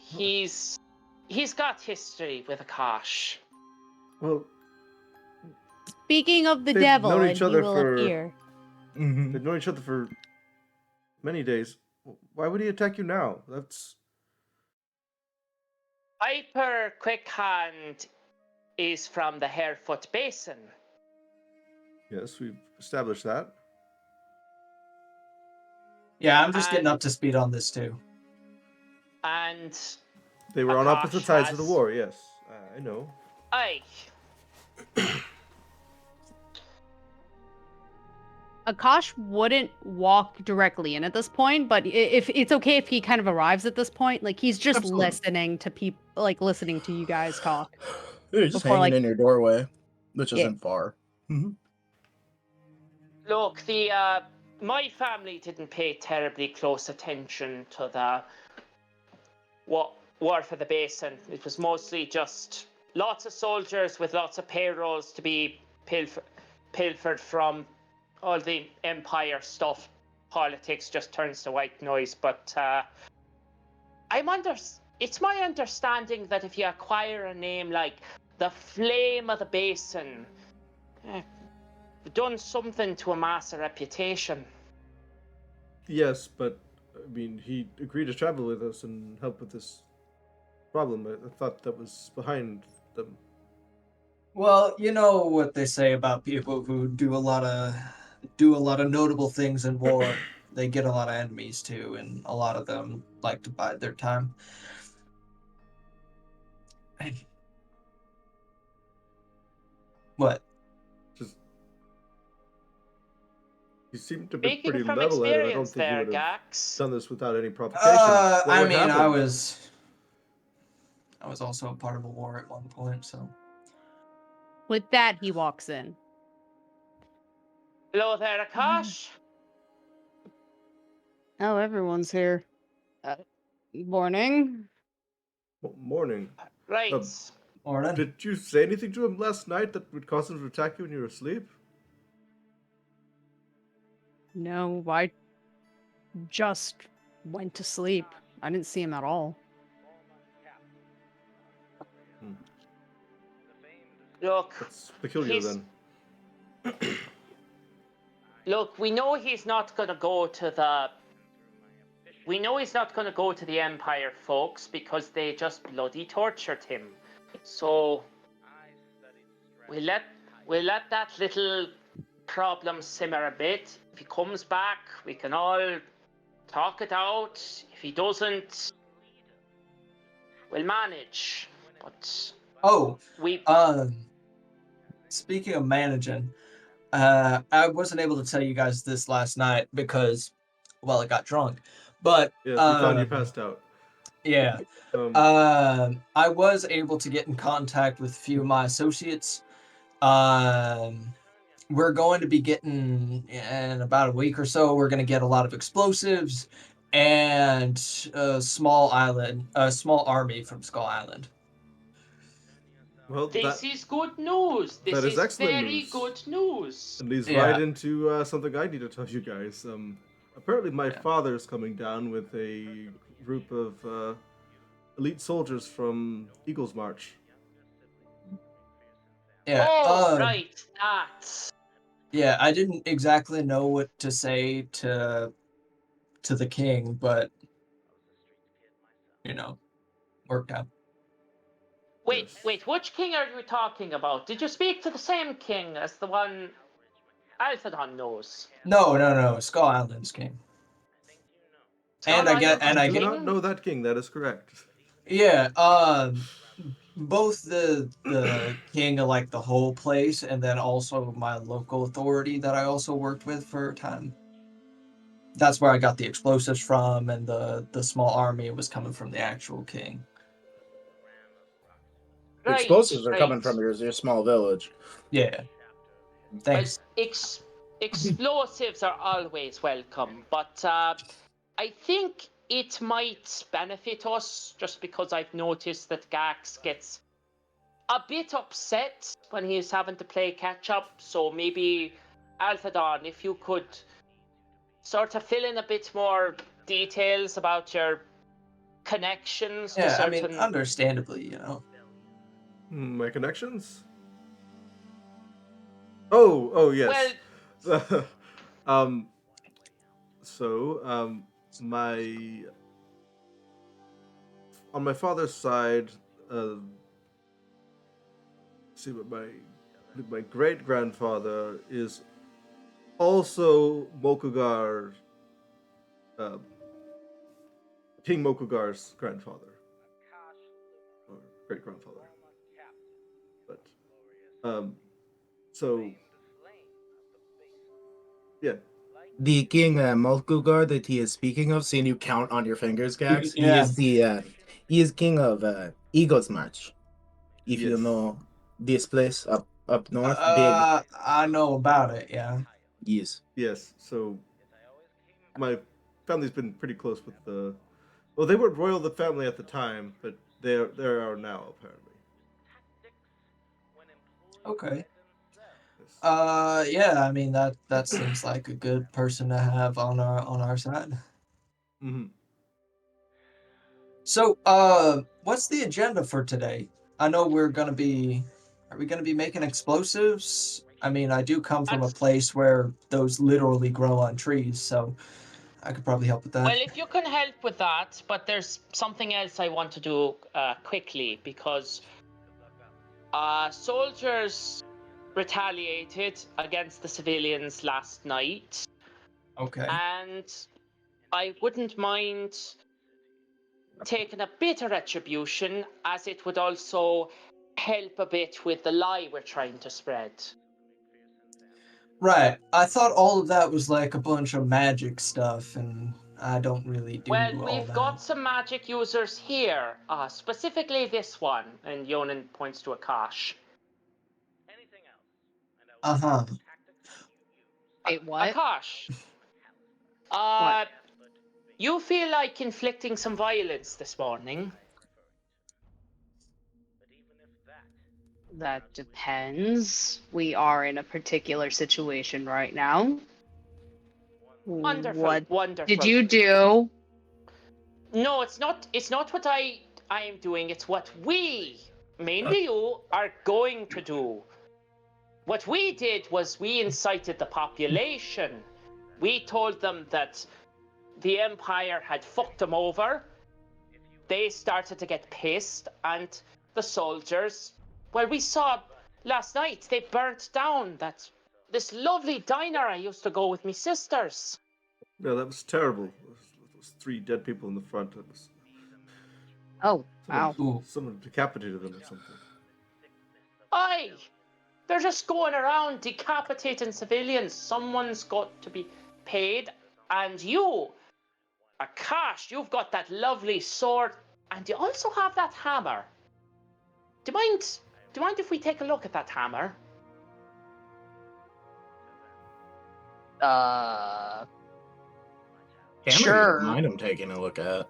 He's he's got history with Akash. Well, Speaking of the They've devil, known and each he other will for- appear. Mm-hmm. they've known each other for many days. Why would he attack you now? That's Piper Quickhand is from the Harefoot Basin. yes, we've established that. Yeah, I'm just getting And- up to speed on this too. And They were on Akash opposite sides of the has- war. Yes, I know. aye, Akash wouldn't walk directly in at this point, but if it's okay if he kind of arrives at this point, like he's just Absolutely. listening to people, like listening to you guys talk. You're just Before, hanging like- in your doorway, which Yeah. isn't far. Mm-hmm. look, my family didn't pay terribly close attention to the war for the basin. It was mostly just lots of soldiers with lots of payrolls to be pilfered from all the empire stuff. Politics just turns to white noise. But it's my understanding that if you acquire a name like the Flame of the Basin, you've done something to amass a reputation. Yes, but I mean, he agreed to travel with us and help with this problem. I thought that was behind them. Well, you know what they say about people who do a lot of notable things in war. They get a lot of enemies too, and a lot of them like to bide their time. What? Just he seemed to be Speaking pretty from level-headed. I don't experience think he there, would have Gax. done this without any provocation. What I would mean, I happen? was also a part of a war at one point, so. With that, he walks in. Hello there, Akash. Oh, everyone's here. Morning. Morning. Right. Morning. Did you say anything to him last night that would cause him to attack you when you were asleep? No, I just went to sleep. I didn't see him at all. Look, That's peculiar He's- then. look, we know he's not gonna go to the. We know he's not gonna go to the Empire, folks, because they just bloody tortured him. So we let that little problem simmer a bit. If he comes back, we can all talk it out. If he doesn't, we'll manage. But Oh, we speaking of managing, I wasn't able to tell you guys this last night because, well, I got drunk. But Yes, we found you passed out. yeah, I was able to get in contact with a few of my associates. We're going to be getting in about a week or so. We're going to get a lot of explosives and a small army from Skull Island. Well, this is good news. This that is excellent very news. good news. It leads Yeah. right into something I need to tell you guys. Apparently, my Yeah. father's coming down with a group of elite soldiers from Eagle's March. Yeah. Oh, right, that. Yeah, I didn't exactly know what to say to the king, but worked out. Wait, Yes. wait, which king are you talking about? Did you speak to the same king as the one Alphadon knows? No, Skull Island's king. And I get, and I I do get, not know that king. That is correct. yeah. Both the king of like the whole place, and then also my local authority that I also worked with for a time. That's where I got the explosives from, and the small army was coming from the actual king. The Right, explosives are coming right. from your small village. Yeah. Thanks. Explosives are always welcome, but I think it might benefit us just because I've noticed that Gax gets a bit upset when he's having to play catch up. So maybe Alphadon, if you could sort of fill in a bit more details about your connections to Yeah, I certain. mean, understandably, you know. My connections? Oh, yes. um, my on my father's side, see, but my great grandfather is also Mokugar, uh, King Mokugar's grandfather or great grandfather. But so yeah, The king Mulkugar that he is speaking of, seeing you count on your fingers, Gax, Yeah. he is king of Eagle's March. If you yes, know this place up north, big. I know about it, yeah. Yes. yes. So my family's been pretty close with the. Well, they weren't royal the family at the time, but they are now apparently. Okay. Yes. Yeah, I mean that seems like a good person to have on our side. Mm-hmm. So, what's the agenda for today? I know are we gonna be making explosives? I mean, I do come from a That's place where those literally grow on trees, so I could probably help with that. Well, if you can help with that, but there's something else I want to do quickly because soldiers retaliated against the civilians last night, Okay. and I wouldn't mind taking a bit of retribution, as it would also help a bit with the lie we're trying to spread. Right. I thought all of that was like a bunch of magic stuff, and I don't really do Well, all we've that. got some magic users here, specifically this one, and Yonan points to Akash. Uh-huh. Wait, what? Akash, What? you feel like inflicting some violence this morning? That depends. We are in a particular situation right now. Wonderful, What wonderful. did you do? No, it's not. It's not what I am doing. It's what we, mainly you, are going to do. What we did was we incited the population. We told them that the Empire had fucked them over. They started to get pissed, and the soldiers, well, we saw last night they burnt down this lovely diner I used to go with me sisters. Yeah, that was terrible. There was 3 dead people in the front. That was Oh, someone, wow. Ooh. someone decapitated them or something. Aye, they're just going around decapitating civilians. Someone's got to be paid, and you, Akash, you've got that lovely sword, and you also have that hammer. Do you mind if we take a look at that hammer? Hammer, you Sure. don't mind him taking a look at.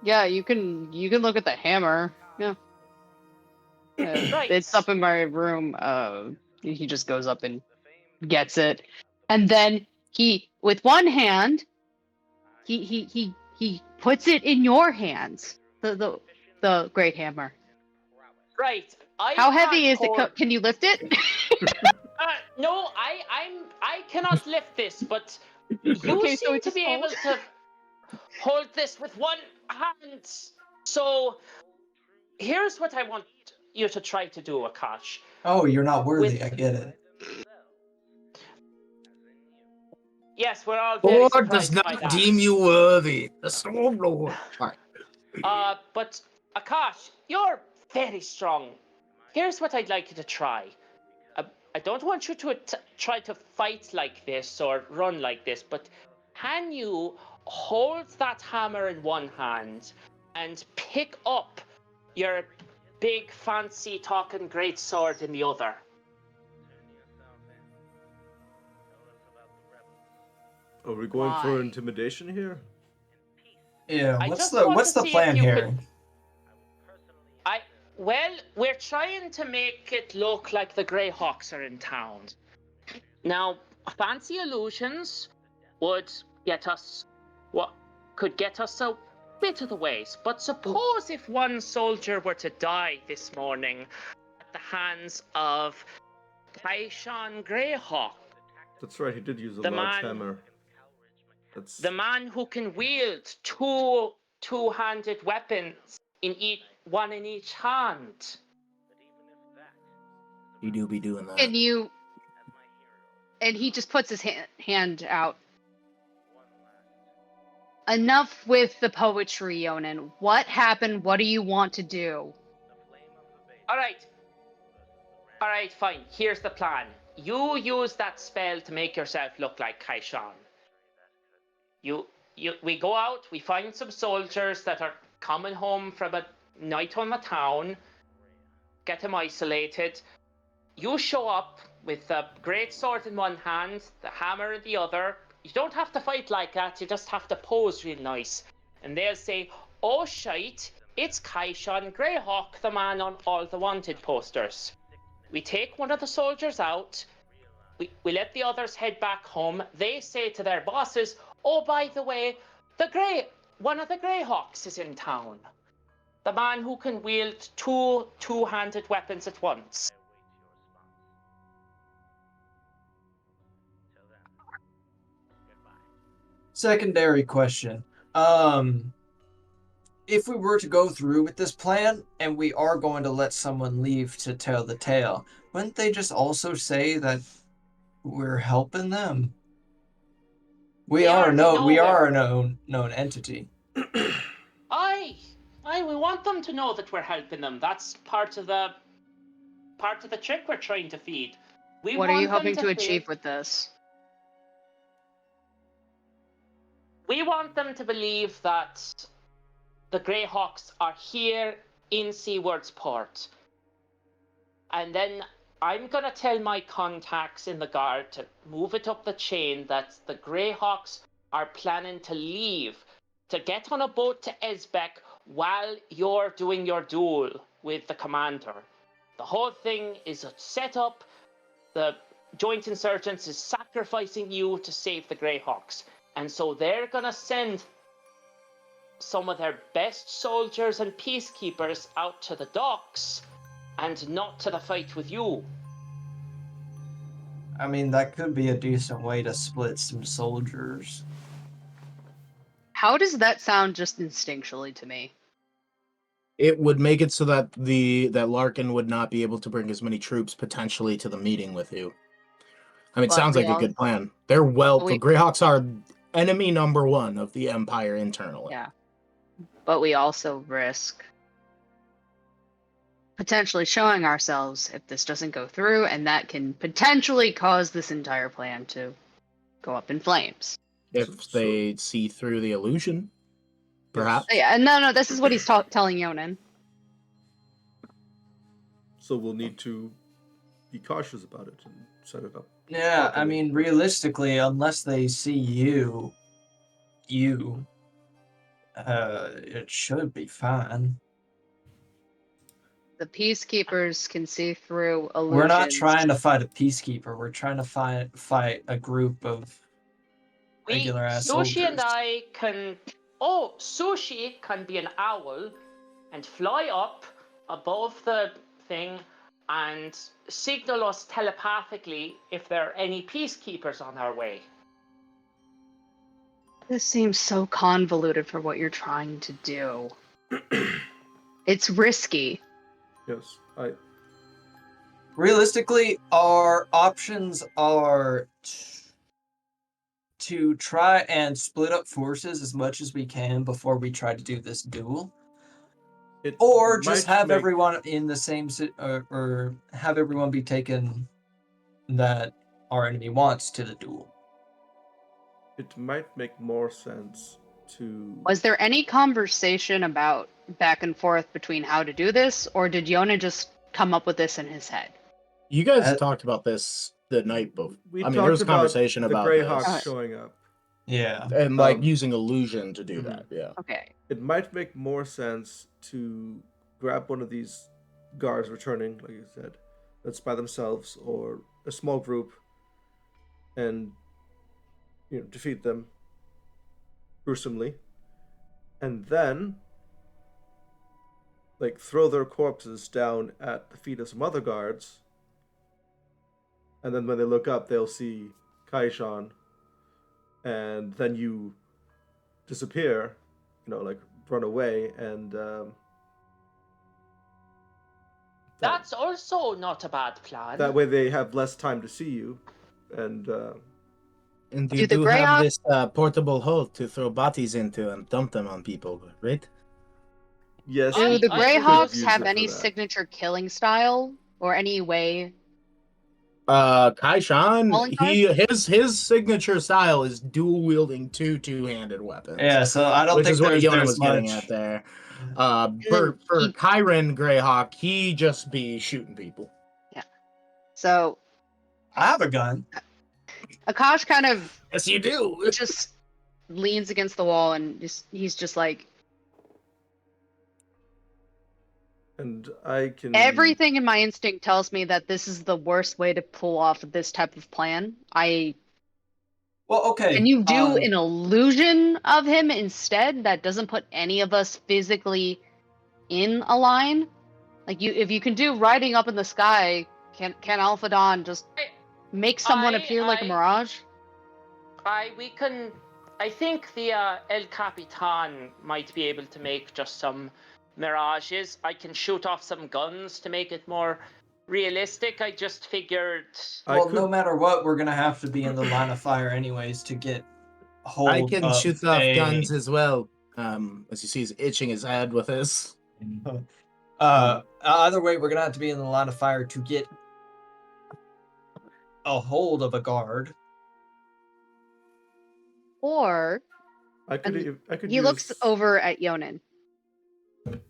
Yeah, you can look at the hammer. Yeah. Right. It's up in my room. He just goes up and gets it. And then he with one hand he puts it in your hands. The great hammer. Right. How heavy is it? Can you lift it? No, I cannot lift this, but you Okay, so seem it's to a be small. able to hold this with one hand. So here's what I want you to try to do, Akash. Oh, you're not worthy. With- I get it. Yes, we're all very Lord does surprised by not that. deem you worthy. The Storm Lord. Alright. But Akash, you're very strong. Here's what I'd like you to try. I don't want you to try to fight like this or run like this, but can you hold that hammer in one hand and pick up your big fancy talking great sword in the other? Are we going for Why? intimidation here? Yeah, I what's just want the to see if plan you here? could- Well, we're trying to make it look like the Greyhawks are in town. Now, fancy illusions would get us what could get us bit of the ways. But suppose if one soldier were to die this morning at the hands of Kaishan Greyhawk, That's right. He did use a The large man- hammer. That's the man who can wield two-handed weapons one in each hand. You do be doing that. And he just puts his hand out. Enough with the poetry, Yonan. What happened? What do you want to do? All right, fine. Here's the plan. You use that spell to make yourself look like Kaishan. We go out, we find some soldiers that are coming home from a night on the town, get them isolated. You show up with the great sword in one hand, the hammer in the other. You don't have to fight like that, you just have to pose real nice. And they'll say, oh shite, it's Kaishan Greyhawk, the man on all the wanted posters. We take one of the soldiers out, we let the others head back home. They say to their bosses, oh, by the way, one of the Greyhawks is in town. The man who can wield two-handed weapons at once. Secondary question. If we were to go through with this plan and we are going to let someone leave to tell the tale, wouldn't they just also say that we're helping them? We are a known entity. Aye, we want them to know that we're helping them. That's part of the trick we're trying to feed. What are you hoping to achieve with this? We want them to believe that the Greyhawks are here in Seaward's Port. And then I'm going to tell my contacts in the guard to move it up the chain that the Greyhawks are planning to leave, to get on a boat to Esbeck while you're doing your duel with the commander. The whole thing is set up. The Joint Insurgents is sacrificing you to save the Greyhawks. And so they're going to send some of their best soldiers and peacekeepers out to the docks and not to the fight with you. I mean, that could be a decent way to split some soldiers. How does that sound just instinctually to me? It would make it so that that Larkin would not be able to bring as many troops potentially to the meeting with you. I mean, it But sounds we like a all- good plan. The we- Greyhawks are enemy number one of the Empire internally. Yeah. But we also risk potentially showing ourselves if this doesn't go through, and that can potentially cause this entire plan to go up in flames. If they see through the illusion, perhaps. Yeah, no, this is what he's telling Yonan. So we'll need to be cautious about it and set it up. Yeah, I properly. mean, realistically, unless they see you, it should be fine. The peacekeepers can see through illusions. We're not trying to fight a peacekeeper. We're trying to fight a group of regular ass soldiers. Sushi and I can... Oh, Sushi can be an owl and fly up above the thing and signal us telepathically if there are any peacekeepers on our way. This seems so convoluted for what you're trying to do. It's risky. Yes, Realistically, our options are to try and split up forces as much as we can before we try to do this duel, or just have everyone in the same or have everyone be taken that our enemy wants to the duel. It might make more sense to... Was there any conversation about back and forth between how to do this, or did Yona just come up with this in his head? You guys talked about this the night before. I mean, there was a conversation about the Greyhawks this. showing up. Yeah. And using illusion to do that, yeah. Okay. It might make more sense to grab one of these guards returning, like you said, that's by themselves, or a small group, and defeat them gruesomely, and then like throw their corpses down at the feet of some other guards, and then when they look up, they'll see Kaishan, and then you disappear, like run away, and That's also not a bad plan. that way they have less time to see you, and And Do you the do have Greyhawk- this portable hole to throw bodies into and dump them on people, right? yes. Do you the could Greyhawks use have it for any that. signature killing style or any way? Kaishan, Calling his signature style is dual wielding two-handed weapons. Yeah, so I don't Which think is what there's Yona was getting much. at there. then For he- Kyron Greyhawk, he just be shooting people. So I have a gun. Akash kind of Yes, you do. just leans against the wall and he's just like, And I can everything in my instinct tells me that this is the worst way to pull off this type of plan. Well, okay. Can you do an illusion of him instead that doesn't put any of us physically in a line? Like if you can do riding up in the sky, can Alpha Dawn just make someone appear like a mirage? I think the El Capitan might be able to make just some mirages. I can shoot off some guns to make it more realistic. I just figured. Well, no matter what, we're gonna have to be in the line of fire anyways to get hold I can of shoot off a- guns as well. As you see, he's itching his head with this. Either way, we're gonna have to be in the line of fire to get a hold of a guard. Or I could he use... looks over at Yonin. Good.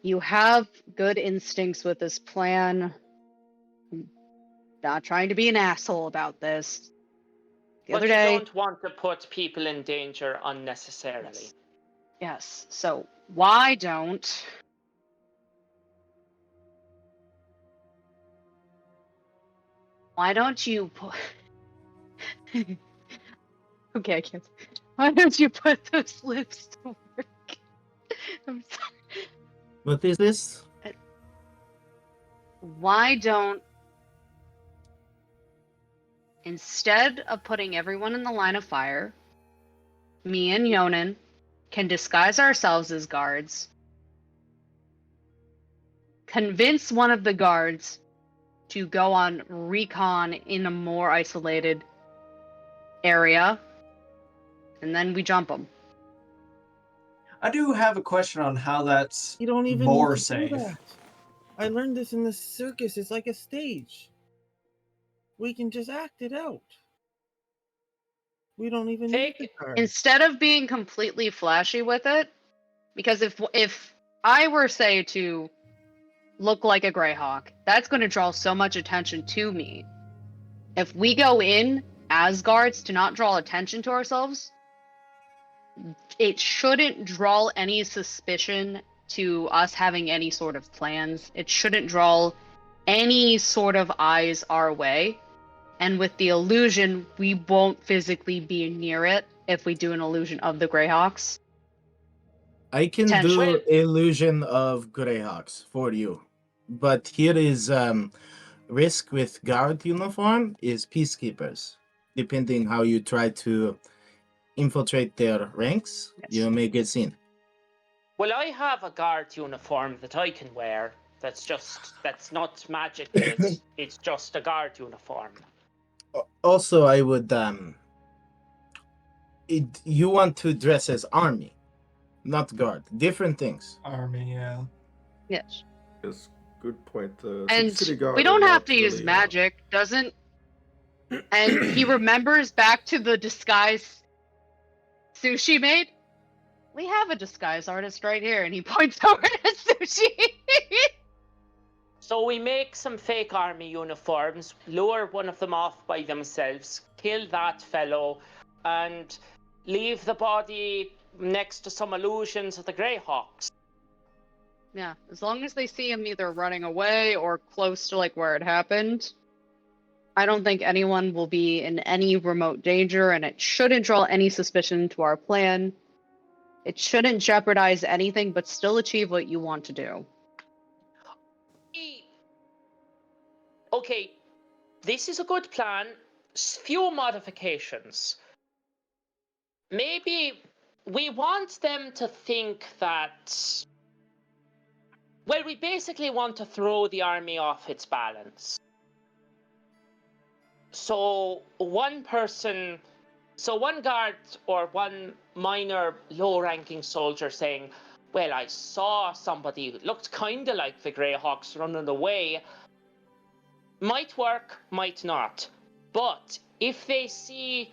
You have good instincts with this plan. I'm not trying to be an asshole about this. The But other you day, don't want to put people in danger unnecessarily. yes. So why don't you put? Okay, I can't. Why don't you put those lips to work? I'm sorry. What is this? Why don't, instead of putting everyone in the line of fire, me and Yonin can disguise ourselves as guards, convince one of the guards to go on recon in a more isolated area, and then we jump them. I do have a question on how that's You don't even more need to do safe. that. I learned this in the circus. It's like a stage. We can just act it out. We don't even need the card. Instead of being completely flashy with it, because if I were, say, to look like a Greyhawk, that's going to draw so much attention to me. If we go in as guards to not draw attention to ourselves, it shouldn't draw any suspicion to us having any sort of plans. It shouldn't draw any sort of eyes our way. And with the illusion, we won't physically be near it if we do an illusion of the Greyhawks. I can do Potentially. illusion of Greyhawks for you. But here is risk with guard uniform is peacekeepers. Depending how you try to infiltrate their ranks, Yes. you may get seen. Well, I have a guard uniform that I can wear. That's not magical. It's just a guard uniform. Also, I would you want to dress as army, not guard. Different things. Army, yeah. Yes. Yes, good point. And City Guard we are don't have not to use really, magic, doesn't. And he remembers back to the disguise Sushi made. We have a disguise artist right here, and he points over to Sushi. So we make some fake army uniforms, lure one of them off by themselves, kill that fellow, and leave the body next to some illusions of the Greyhawks. Yeah, as long as they see him either running away or close to like where it happened, I don't think anyone will be in any remote danger, and it shouldn't draw any suspicion to our plan. It shouldn't jeopardize anything, but still achieve what you want to do. Okay, this is a good plan. Few modifications. Maybe we want them to think that. Well, we basically want to throw the army off its balance. So one guard or one minor low-ranking soldier saying, well, I saw somebody who looked kind of like the Greyhawks running away, might work, might not. But if they see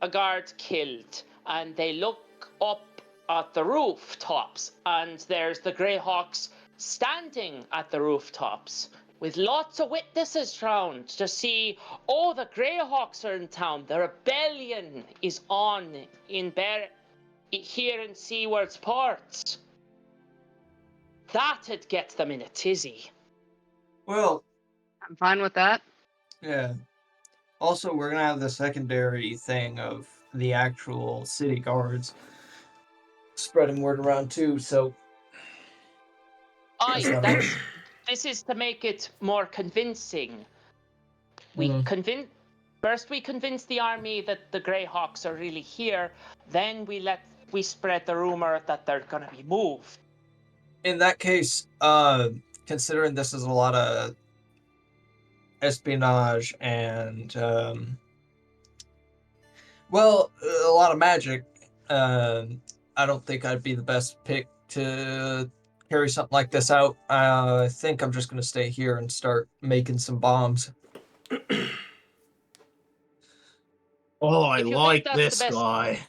a guard killed and they look up at the rooftops and there's the Greyhawks standing at the rooftops with lots of witnesses round to see, oh, the Greyhawks are in town, the rebellion is on here in Seaward's ports. That'd get them in a tizzy. Well, I'm fine with that. yeah. Also, we're gonna have the secondary thing of the actual city guards spreading word around too. So, This is to make it more convincing. First we convince the army that the Greyhawks are really here, then we spread the rumor that they're gonna be moved. in that case, considering this is a lot of espionage and a lot of magic, I don't think I'd be the best pick to carry something like this out. I think I'm just gonna stay here and start making some bombs. Oh, I If you like think that's this the best- guy.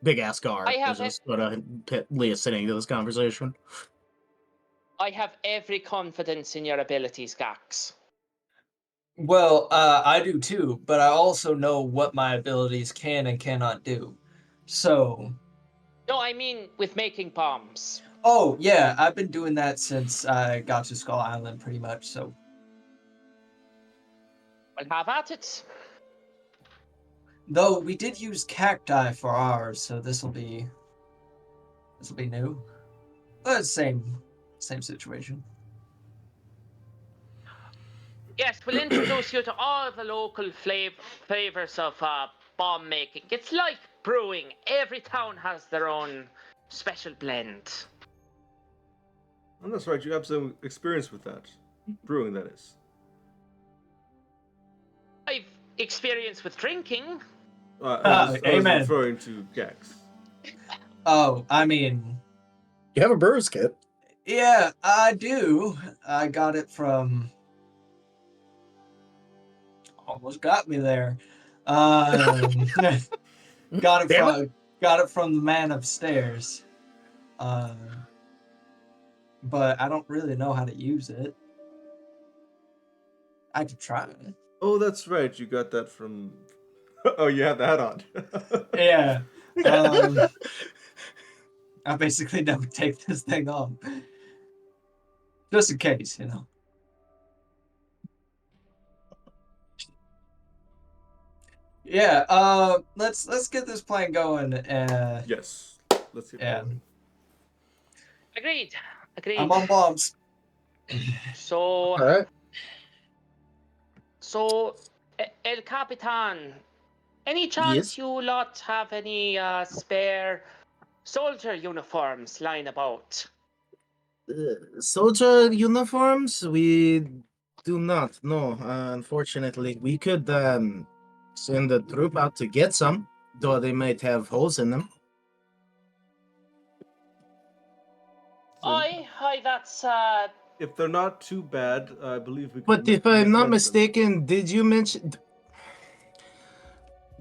Big ass guard. I have Just listening to this conversation. I have every confidence in your abilities, Gax. Well, I do too, but I also know what my abilities can and cannot do. So. No, I mean with making bombs. Oh, yeah, I've been doing that since I got to Skull Island, pretty much, so. Well, have at it. Though we did use cacti for ours, so this'll be new. But same situation. Yes, we'll introduce you to all the local flavors of bomb making. It's like brewing. Every town has their own special blend. Oh, that's right. You have some experience with that. Brewing, that is. I've experience with drinking. I was Amen. referring to Gax. Oh, I mean, You have a brewer's kit. yeah, I do. I got it from. Almost got me there. Got it from the man upstairs. But I don't really know how to use it. I could try it. Oh, that's right. You got that from. Oh, you have that on. Yeah. I basically never take this thing off. Just in case, you know. Yeah, let's get this plan going. Yes. Let's get going. Agreed. I'm on bombs. So, All right. El Capitan, any chance Yes. you lot have any spare soldier uniforms lying about? Soldier uniforms? We do not. No, unfortunately, we could send a troop out to get some, though they might have holes in them. Aye, that's If they're not too bad, I believe we. But if I'm not mistaken, did you mention?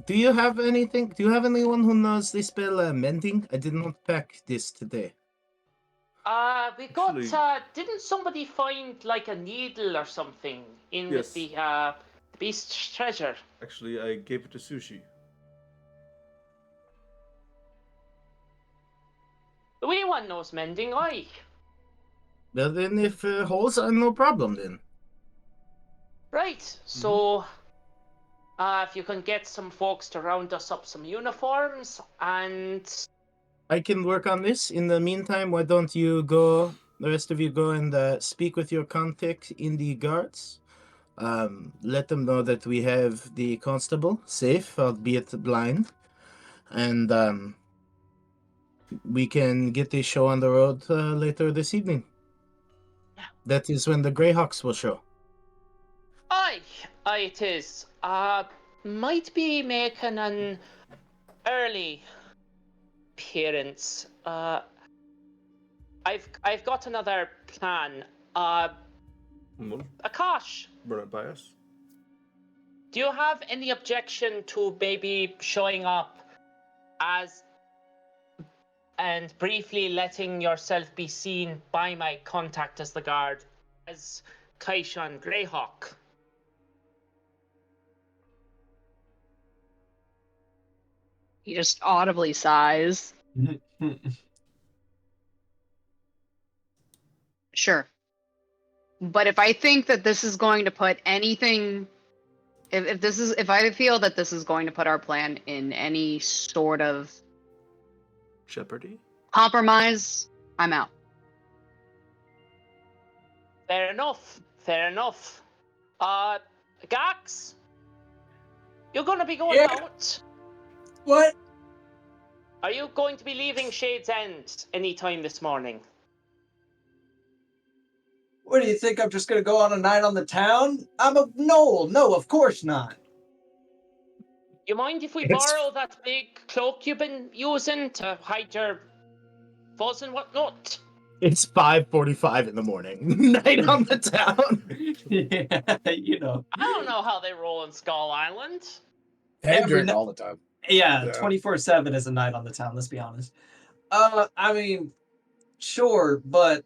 Do you have anything? Do you have anyone who knows the spell mending? I did not pack this today. we got. Actually- Didn't somebody find like a needle or something in Yes. the beast's treasure? Actually, I gave it to Sushi. The wee one knows mending, aye. Well, then if holes are no problem, then. Right. So, if you can get some folks to round us up some uniforms, and I can work on this. In the meantime, why don't you go, the rest of you go and speak with your contact in the guards. Let them know that we have the constable safe, albeit blind. And we can get the show on the road later this evening. That is when the Greyhawks will show. aye, it is. Might be making an early appearance. I've got another plan. Akash, Run it by us. do you have any objection to maybe showing up as and briefly letting yourself be seen by my contact as the guard as Kaishan Greyhawk? He just audibly sighs. Sure. But if I think that this is going to put anything, if I feel that this is going to put our plan in any sort of Jeopardy? compromise, I'm out. Fair enough. Fair enough. Gax, you're gonna be going out. What? Are you going to be leaving Shade's End anytime this morning? What do you think? I'm just gonna go on a night on the town? No, of course not. You mind if we It's- borrow that big cloak you've been using to hide your fuzz and whatnot? It's 5:45 in the morning. Night on the town. Yeah, you know. I don't know how they roll in Skull Island. They Every drink night- all the time. Yeah, Yeah. 24/7 is a night on the town, let's be honest. I mean, sure, but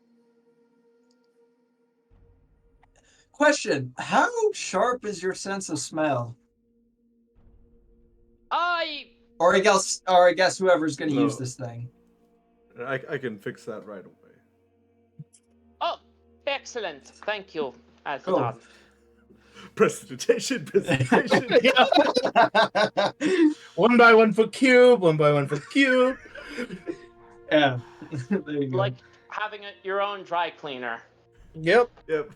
question, how sharp is your sense of smell? Or I guess whoever's gonna use this thing. I can fix that right away. Oh, excellent. Thank you, Cool. Alphadon. Prestidigitation. One by one for cube, one by one for cube. Yeah. There you go. Like having your own dry cleaner. Yep. Yep.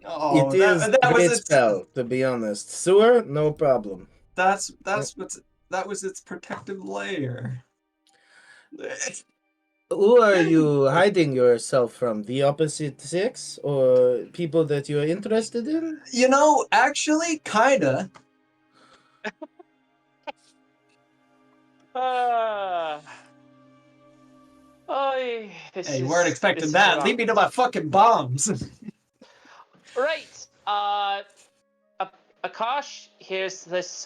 Oh, It is that a was great its spell, to be honest. Sewer, no problem. that was its protective layer. Who are you hiding yourself from? The opposite sex or people that you're interested in? You know, actually, kinda. Hey, you weren't expecting that. Leave me to my fucking bombs. Right. Akash, here's this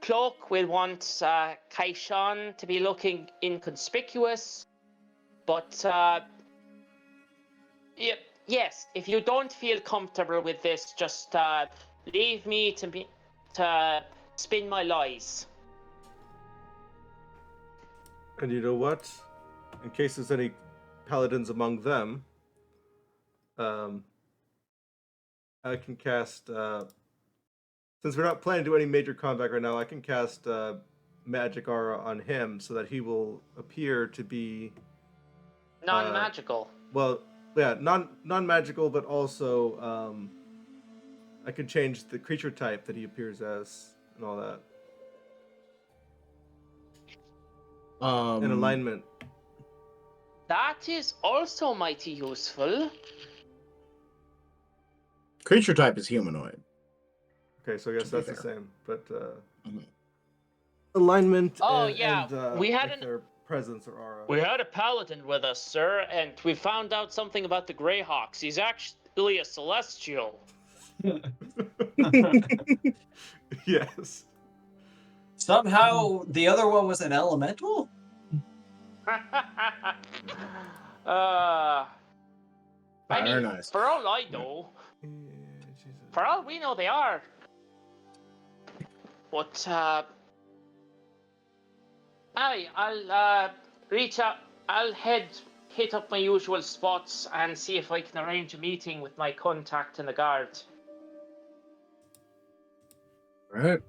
cloak. We'll want Kaishan to be looking inconspicuous. But, yes, if you don't feel comfortable with this, just leave me to spin my lies. And you know what? In case there's any paladins among them, I can cast. Since we're not planning to do any major combat right now, I can cast magic aura on him so that he will appear to be Non-magical. well, yeah, non-magical, but also I can change the creature type that he appears as and all that in alignment. That is also mighty useful. Creature type is humanoid. Okay, so I guess To be that's the fair. same, but Mhm. alignment. Oh, and, yeah, and, we had like their presence or aura. We had a paladin with us, sir, and we found out something about the Greyhawks. He's actually a celestial. Yes. Somehow the other one was an elemental? I Very mean, nice. for all I know, for all we know, they are. But I'll reach out. I'll head hit up my usual spots and see if I can arrange a meeting with my contact in the guard. All right.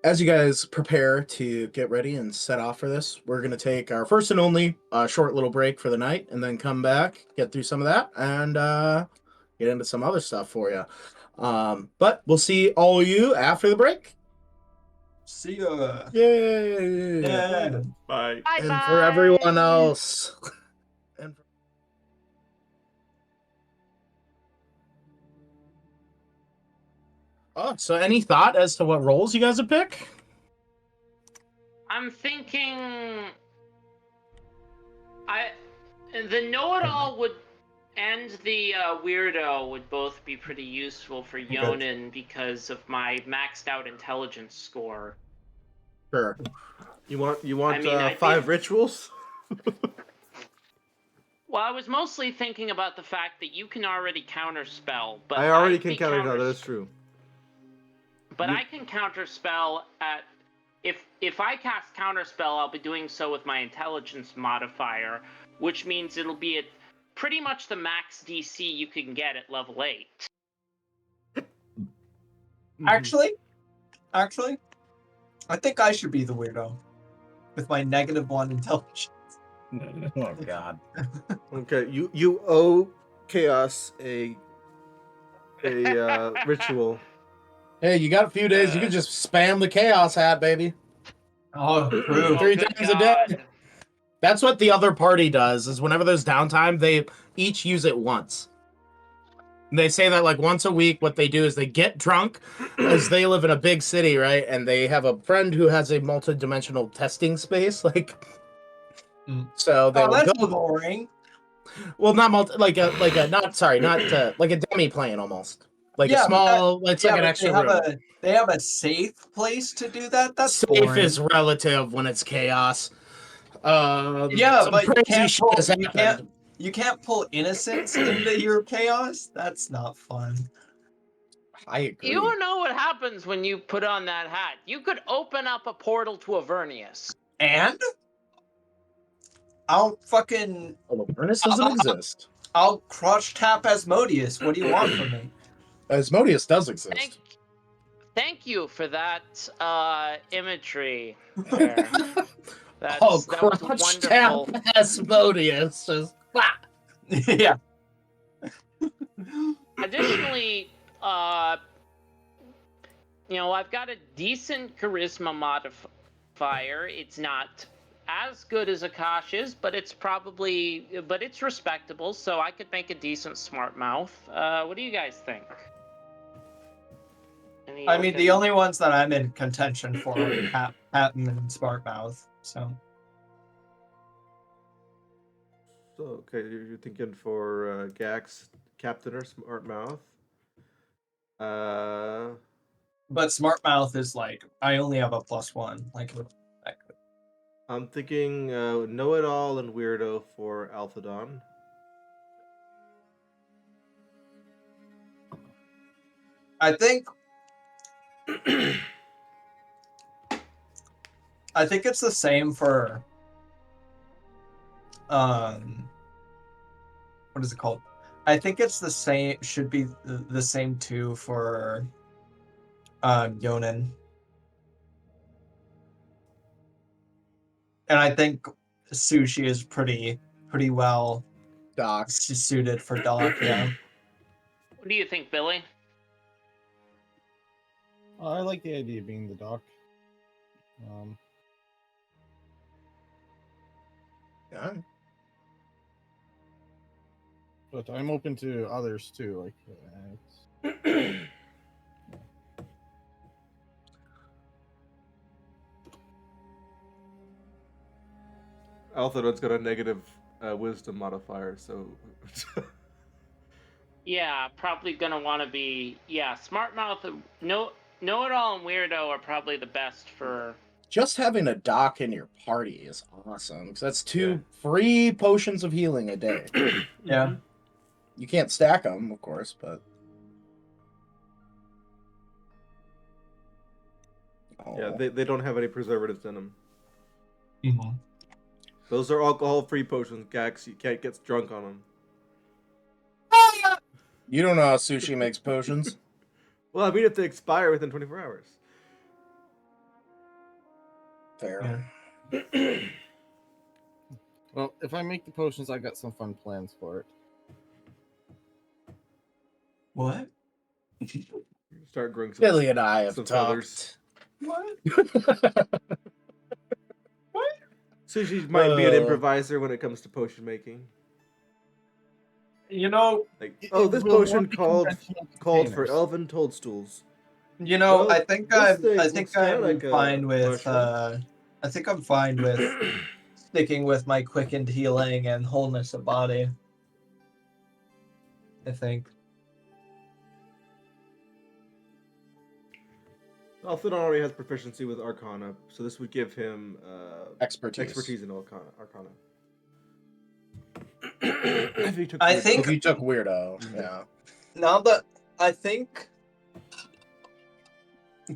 As you guys prepare to get ready and set off for this, we're going to take our first and only short little break for the night, and then come back, get through some of that, and get into some other stuff for you. But we'll see all of you after the break. See ya. Yay! Yeah. Bye. Bye And bye. for everyone else. And oh, so any thought as to what roles you guys would pick? I'm thinking the know-it-all would and the weirdo would both be pretty useful for Yonin because of my maxed out intelligence score. Sure. You want I mean, I'd 5 be- rituals? Well, I was mostly thinking about the fact that you can already counterspell, but I already I'd can be counter that. That is true. But You- I can counterspell at if I cast counterspell, I'll be doing so with my intelligence modifier, which means it'll be at pretty much the max DC you can get at level 8. Actually, I think I should be the weirdo with my -1 intelligence. Oh God. Okay, you owe Chaos a ritual. Hey, you got a few days. You can just spam the chaos hat, baby. Oh, true. Oh, 3 good times a day. God. That's what the other party does. Is whenever there's downtime, they each use it once. And they say that like once a week. What they do is they get drunk, as they live in a big city, right? And they have a friend who has a multi-dimensional testing space, like. So they Oh, will that's go. boring. Well, not like a not like a demi plane almost. Like a Yeah, but small. It's like an but extra room. they have a safe place to do that. That's Safe boring. is relative when it's chaos. Yeah, some but crazy shit has happened. you can't pull innocence into your chaos. That's not fun. I agree. You don't know what happens when you put on that hat. You could open up a portal to Avernius. And I'll fucking Avernus doesn't exist. I'll crotch tap Asmodeus. What do you want from me? Asmodeus does exist. Thank you for that imagery there. That was crotch tap wonderful. Asmodeus. Just, Yeah. Additionally, I've got a decent charisma modifier. It's not as good as Akash's, but it's respectable, so I could make a decent smart mouth. What do you guys think? I mean, the only ones that I'm in contention for are Patton and Smartmouth. So okay, you're thinking for Gax, Captain, or Smartmouth. but Smartmouth is like I only have a +1. Like I'm thinking Know-It-All and Weirdo for Alphadon. I think it's the same for what is it called? I think it's the same. Should be the same too for Yonin. And I think Sushi is pretty well Doc. suited for Doc. Yeah. What do you think, Billy? I like the idea of being the doc. Yeah. But I'm open to others too. Like, Alphadon's got a negative wisdom modifier, so. Yeah, probably gonna want to be Smartmouth. Know-It-All and Weirdo are probably the best for. Just having a doc in your party is awesome, because that's 2 free potions of healing a day. Yeah. You can't stack them, of course, but. Yeah, they don't have any preservatives in them. Mm-hmm. Those are alcohol-free potions, Gax. You can't get drunk on them. You don't know how Sushi makes potions. Well, I mean, if they expire within 24 hours. Fair. Yeah. Well, if I make the potions, I got some fun plans for it. What? Start growing some, Billy and I have some talked. feathers. What? What? Sushi might be an improviser when it comes to potion making. You know, Like, It oh, this will potion not be called for conventional elven toadstools. I Well, think this I'm thing I think looks kinda I'm like a fine with mushroom. I think I'm fine with sticking with my quickened healing and wholeness of body. I think. Alpha already has proficiency with Arcana, so this would give him Expertise. in Arcana. If he took I Weirdo. think- If you took Weirdo, yeah. Now that I think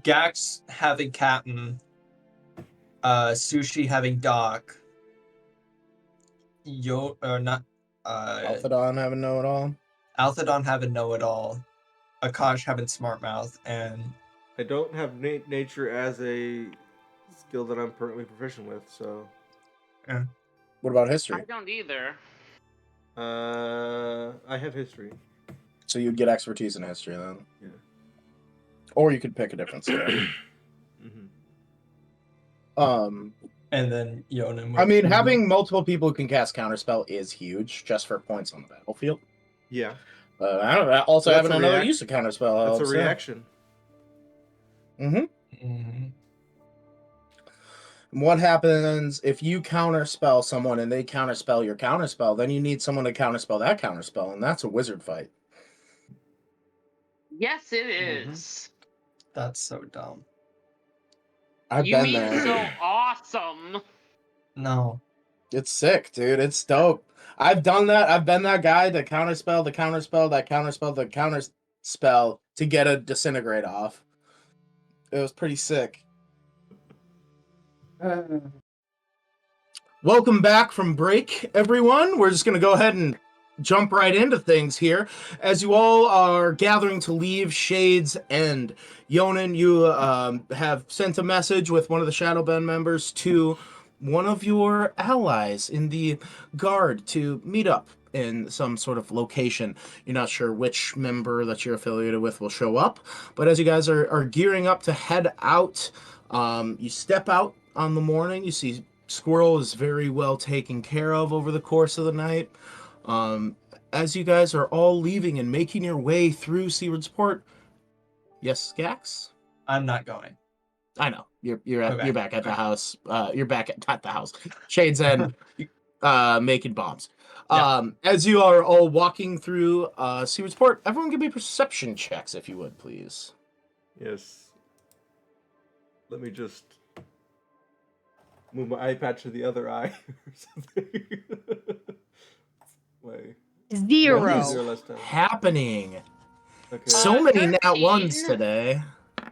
Gax having Captain, Sushi having Doc, Alphadon having know-it-all. Althadon having Know It All, Akash having Smart Mouth, and I don't have nature as a skill that I'm currently proficient with, so What about I history? don't either. I have history. So you'd get expertise in history then. Yeah. Or you could pick a different skill. and then Yonan. I mean, having multiple people who can cast Counterspell is huge, just for points on the battlefield. Yeah. I don't know. Also, That's having a another react- use of Counterspell That's helps. a reaction. What happens if you counterspell someone and they counterspell your counterspell? Then you need someone to counterspell that counterspell, and that's a wizard fight. Yes, it is. That's so dumb. I've You been mean there. so awesome? No. It's sick, dude. It's dope. I've done that. I've been that guy to counterspell, the counterspell, that counterspell, the counterspell to get a disintegrate off. It was pretty sick. Welcome back from break, everyone. We're just going to go ahead and jump right into things here. As you all are gathering to leave Shade's End, Yonan, you have sent a message with one of the Shadowband members to one of your allies in the guard to meet up in some sort of location. You're not sure which member that you're affiliated with will show up, but as you guys are gearing up to head out, you step out on the morning, you see Squirrel is very well taken care of over the course of the night. As you guys are all leaving and making your way through Seaward's Port, yes, Gax? I'm not going. I know you're Okay. back at the house. You're back at the house. Shades End, making bombs. Yeah. As you are all walking through Seaward's Port, everyone give me perception checks if you would, please. Yes. Let me just move my iPad to the other eye or something. Wait. Zero. What is Zero less time. happening? Okay. So many nat 13. ones today.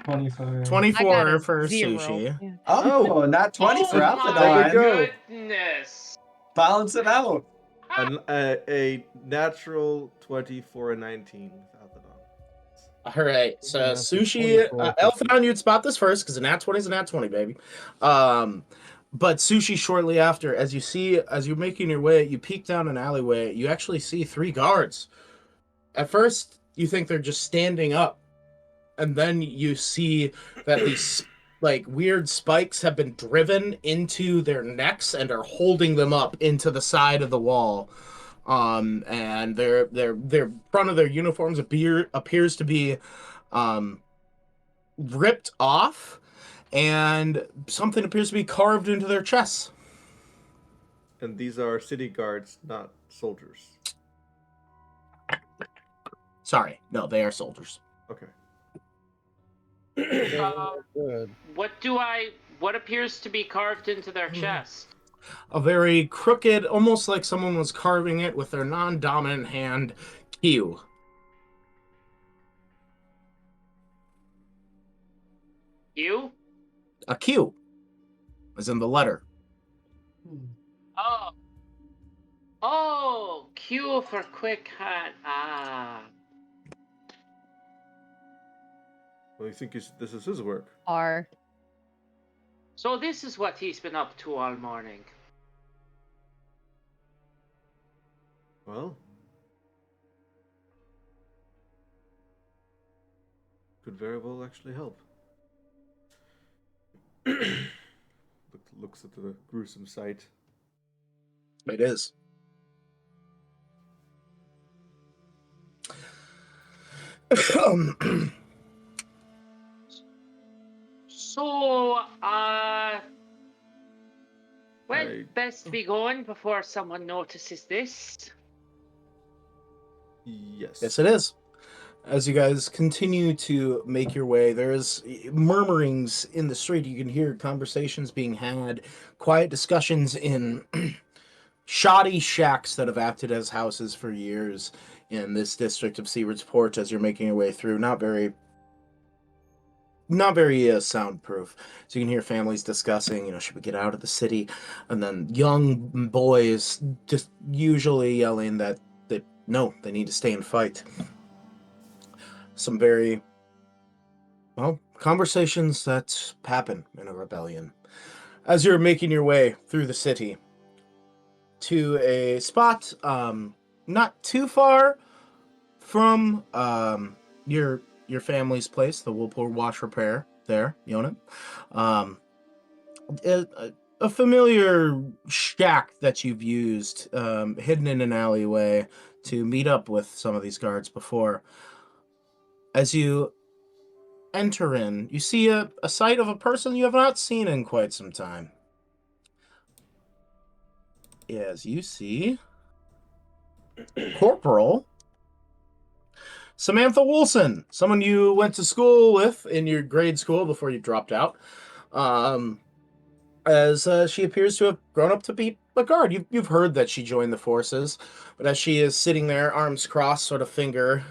25. I got 24 a for zero. Sushi. Yeah. Oh, not 20 for Oh my There we go. goodness! Balance it out. A natural 20 for a 19 without the dog. All right, so Yeah, Sushi, 24. Elfidon, you'd spot this first because a nat 20 is a nat 20, baby. But Sushi, shortly after, as you're making your way, you peek down an alleyway, you actually see 3 guards. At first, you think they're just standing up, and then you see that these like weird spikes have been driven into their necks and are holding them up into the side of the wall. And their front of their uniforms appears to be ripped off, and something appears to be carved into their chests. And these are city guards, not soldiers. Sorry, no, they are soldiers. Okay. Good. What appears to be carved into their chest? A very crooked, almost like someone was carving it with their non-dominant hand, Q. You? A Q, as in the letter. Oh. Oh, Q for quick hand. Ah. Well, you think this is his work? R. So this is what he's been up to all morning. Well, could very well actually help. Looks at the gruesome sight. It is. So, well, I- best be going before someone notices this. Yes. Yes, it is. As you guys continue to make your way, there's murmurings in the street. You can hear conversations being had, quiet discussions in shoddy shacks that have acted as houses for years in this district of Seward's Port as you're making your way through. Not very soundproof. So you can hear families discussing, should we get out of the city? And then young boys just usually yelling that they need to stay and fight. Some very, conversations that happen in a rebellion. As you're making your way through the city to a spot not too far from your family's place, the Woolpool Wash Repair there, Yona. Um, a familiar shack that you've used, hidden in an alleyway to meet up with some of these guards before. As you enter in, you see a sight of a person you have not seen in quite some time. As you see Corporal Samantha Wilson, someone you went to school with in your grade school before you dropped out. As she appears to have grown up to be a guard. You've heard that she joined the forces, but as she is sitting there, arms crossed, sort of finger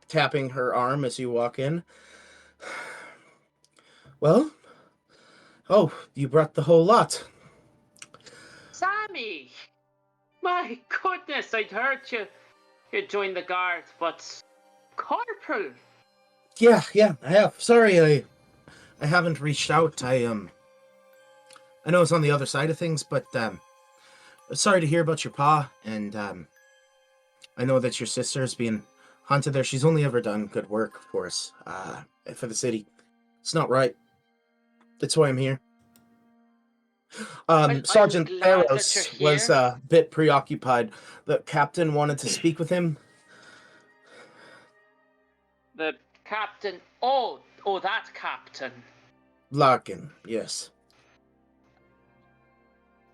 tapping her arm as you walk in. Well, you brought the whole lot. Sammy! My goodness, I'd heard you joined the guard, but Corporal! Yeah, I have. Sorry, I haven't reached out. I know it's on the other side of things, but sorry to hear about your pa, and I know that your sister's being hunted there. She's only ever done good work for us, for the city. It's not right. That's why I'm here. Well, I'm Sergeant glad that you're Theros was here. a bit preoccupied. The captain wanted to speak with him. The captain. Oh, that captain. Larkin, yes.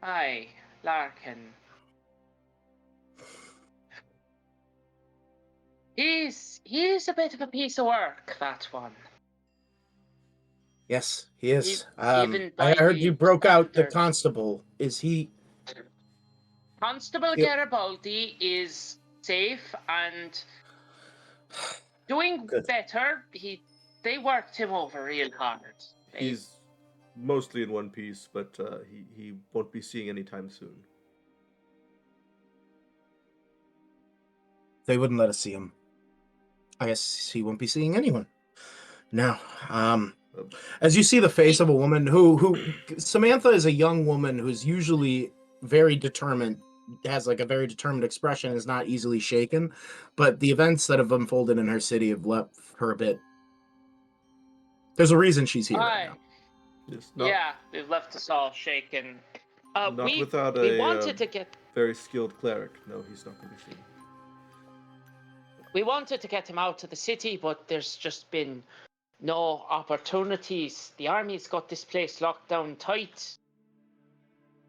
Aye, Larkin. He's a bit of a piece of work, that one. Yes, he is. Even I by heard you the broke out the standards. constable. Is he... Constable Yep. Garibaldi is safe and doing Good. better. They worked him over real hard. He's mostly in one piece, but he won't be seeing anytime soon. They wouldn't let us see him. I guess he won't be seeing anyone. Now, as you see the face of a woman who Samantha is a young woman who's usually very determined, has like a very determined expression, is not easily shaken, but the events that have unfolded in her city have left her a bit. There's a reason she's here right now. Yes, Yeah, they've left us all shaken. not without we a wanted to get very skilled cleric. No, he's not going to be seen. we wanted to get him out of the city, but there's just been no opportunities. The army's got this place locked down tight.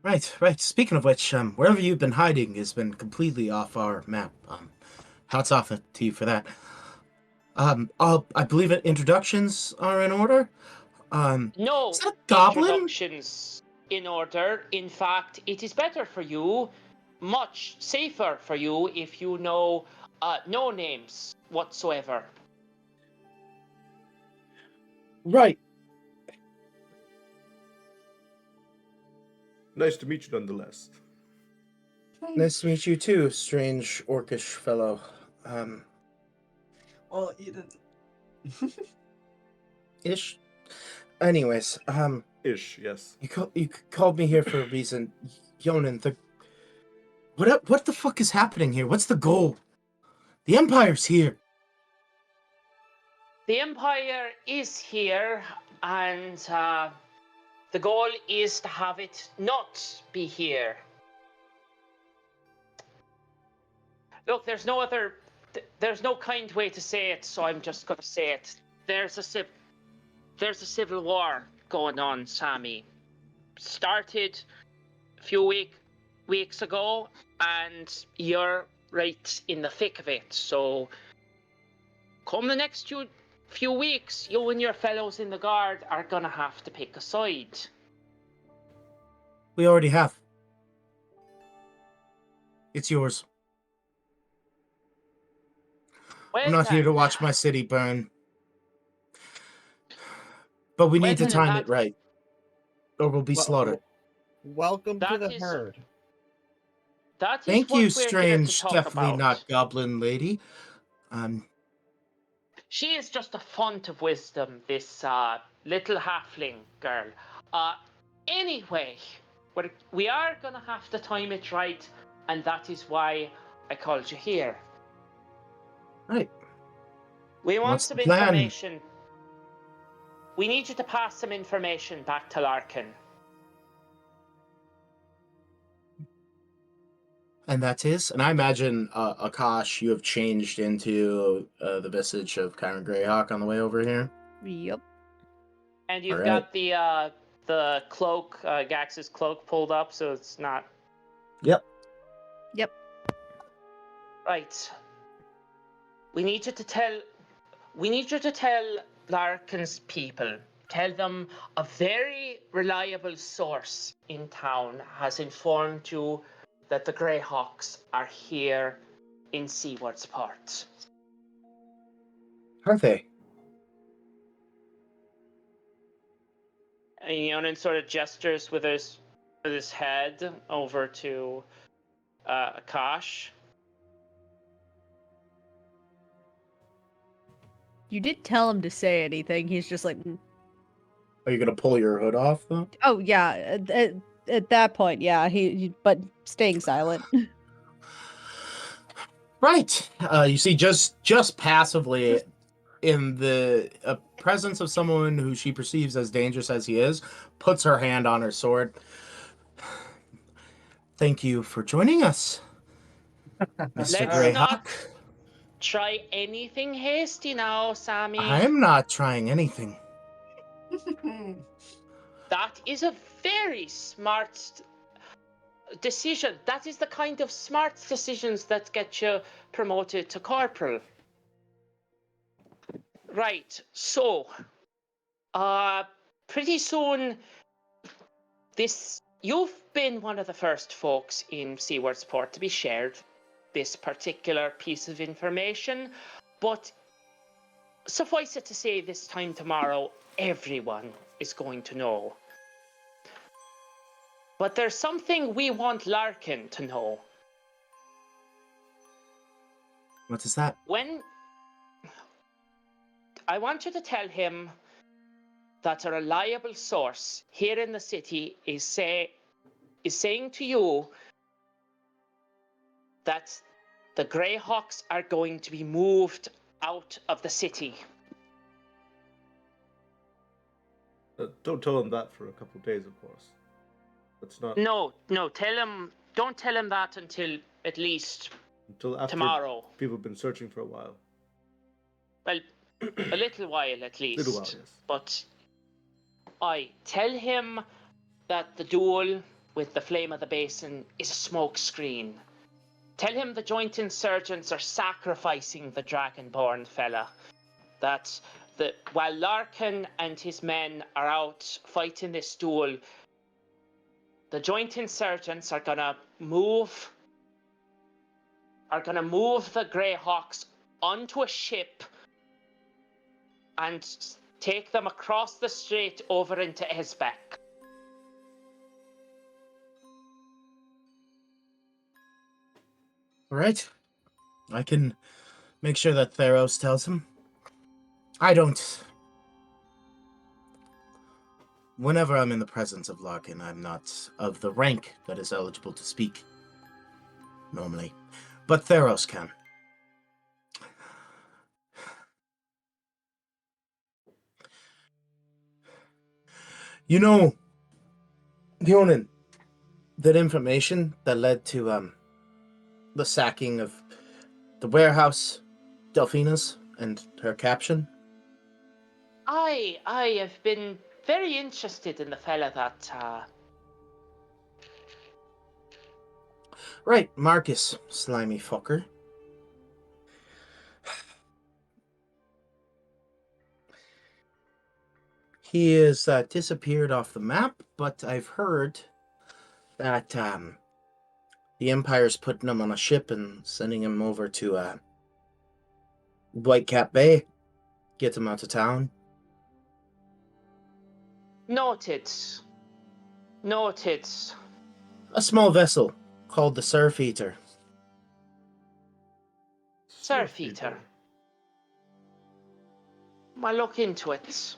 Right. Speaking of which, wherever you've been hiding has been completely off our map. Hats off to you for that. I believe introductions are in order. No Is that a goblin? introductions in order. In fact, it is better for you, much safer for you, if you know no names whatsoever. Right. Nice to meet you, nonetheless. Nice to meet you too, strange orcish fellow. Well, you didn't. Ish. Anyways, Ish, yes. you called me here for a reason, Yonan. What the fuck is happening here? What's the goal? The Empire's here. The Empire is here, and the goal is to have it not be here. Look, there's no kind way to say it, so I'm just going to say it. There's a civil war going on, Sammy. Started a few weeks ago, and you're right in the thick of it. So, come the next few weeks, you and your fellows in the guard are gonna have to pick a side. We already have. It's yours. Well I'm not here to then, watch my city burn. But we need to then, time it right, or we'll be Well, slaughtered. Welcome to That the is- herd. that is Thank what you, we're here to strange, talk definitely about. not goblin lady. She is just a font of wisdom, this little halfling girl. Anyway, we are gonna have to time it right, and that is why I called you here. Right. We want What's some the plan? information. We need you to pass some information back to Larkin. And that is, and I imagine, Akash, you have changed into the visage of Kyron Greyhawk on the way over here. Yep. And you've Alright. got the cloak, Gax's cloak pulled up, so it's not... Yep. Yep. Right. We need you to tell Larkin's people, tell them a very reliable source in town has informed you that the Greyhawks are here in Seaward's Port. Are they? And Yonan sort of gestures with his head over to Akash. You did tell him to say anything. He's just like, Are you gonna pull your hood off, though? oh yeah. At that point, yeah. But staying silent. Right. You see, just passively, in the presence of someone who she perceives as dangerous as he is, puts her hand on her sword. Thank you for joining us, Mr. Let's Greyhawk. not try anything hasty now, Sammy. I'm not trying anything. That is a very smart decision. That is the kind of smart decisions that get you promoted to corporal. Right, so, pretty soon, you've been one of the first folks in Seaward's Port to be shared this particular piece of information, but suffice it to say, this time tomorrow, everyone is going to know. But there's something we want Larkin to know. What is that? I want you to tell him that a reliable source here in the city is saying to you that the Greyhawks are going to be moved out of the city. Don't tell him that for a couple of days, of course. That's not No, don't tell him that until at least until after tomorrow. people have been searching for a while. Well, a little while at least. Little while, yes. But I tell him that the duel with the Flame of the Basin is a smoke screen. Tell him the joint insurgents are sacrificing the Dragonborn fella. That while Larkin and his men are out fighting this duel, the joint insurgents are gonna move the Greyhawks onto a ship and take them across the strait over into Esbeck. All right. I can make sure that Theros tells him. I don't. Whenever I'm in the presence of Larkin, I'm not of the rank that is eligible to speak. Normally. But Theros can. You know, Yonan, that information that led to the sacking of the warehouse, Delphina's, and her caption? I have been very interested in the fella that Right, Marcus, slimy fucker. He is disappeared off the map, but I've heard that the Empire's putting him on a ship and sending him over to Whitecap Bay. Get him out of town. noted. Noted. A small vessel called the Surf Eater. Surf Eater. I'll look into it.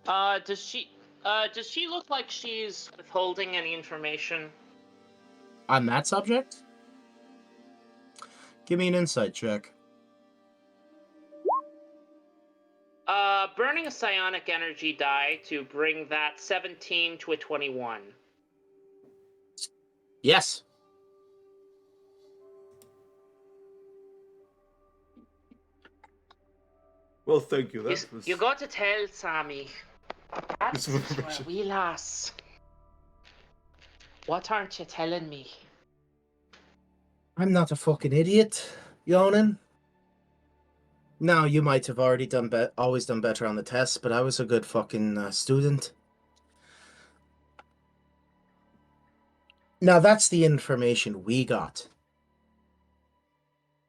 Does she look like she's withholding any information? On that subject? Give me an insight check. Burning a psionic energy die to bring that 17 to a 21. Yes. Well, thank you. You, That was you got to tell Sammy. That's Useful where information. we lass. What aren't you telling me? I'm not a fucking idiot, Yonan. Now, you might have already always done better on the test, but I was a good fucking student. Now, that's the information we got.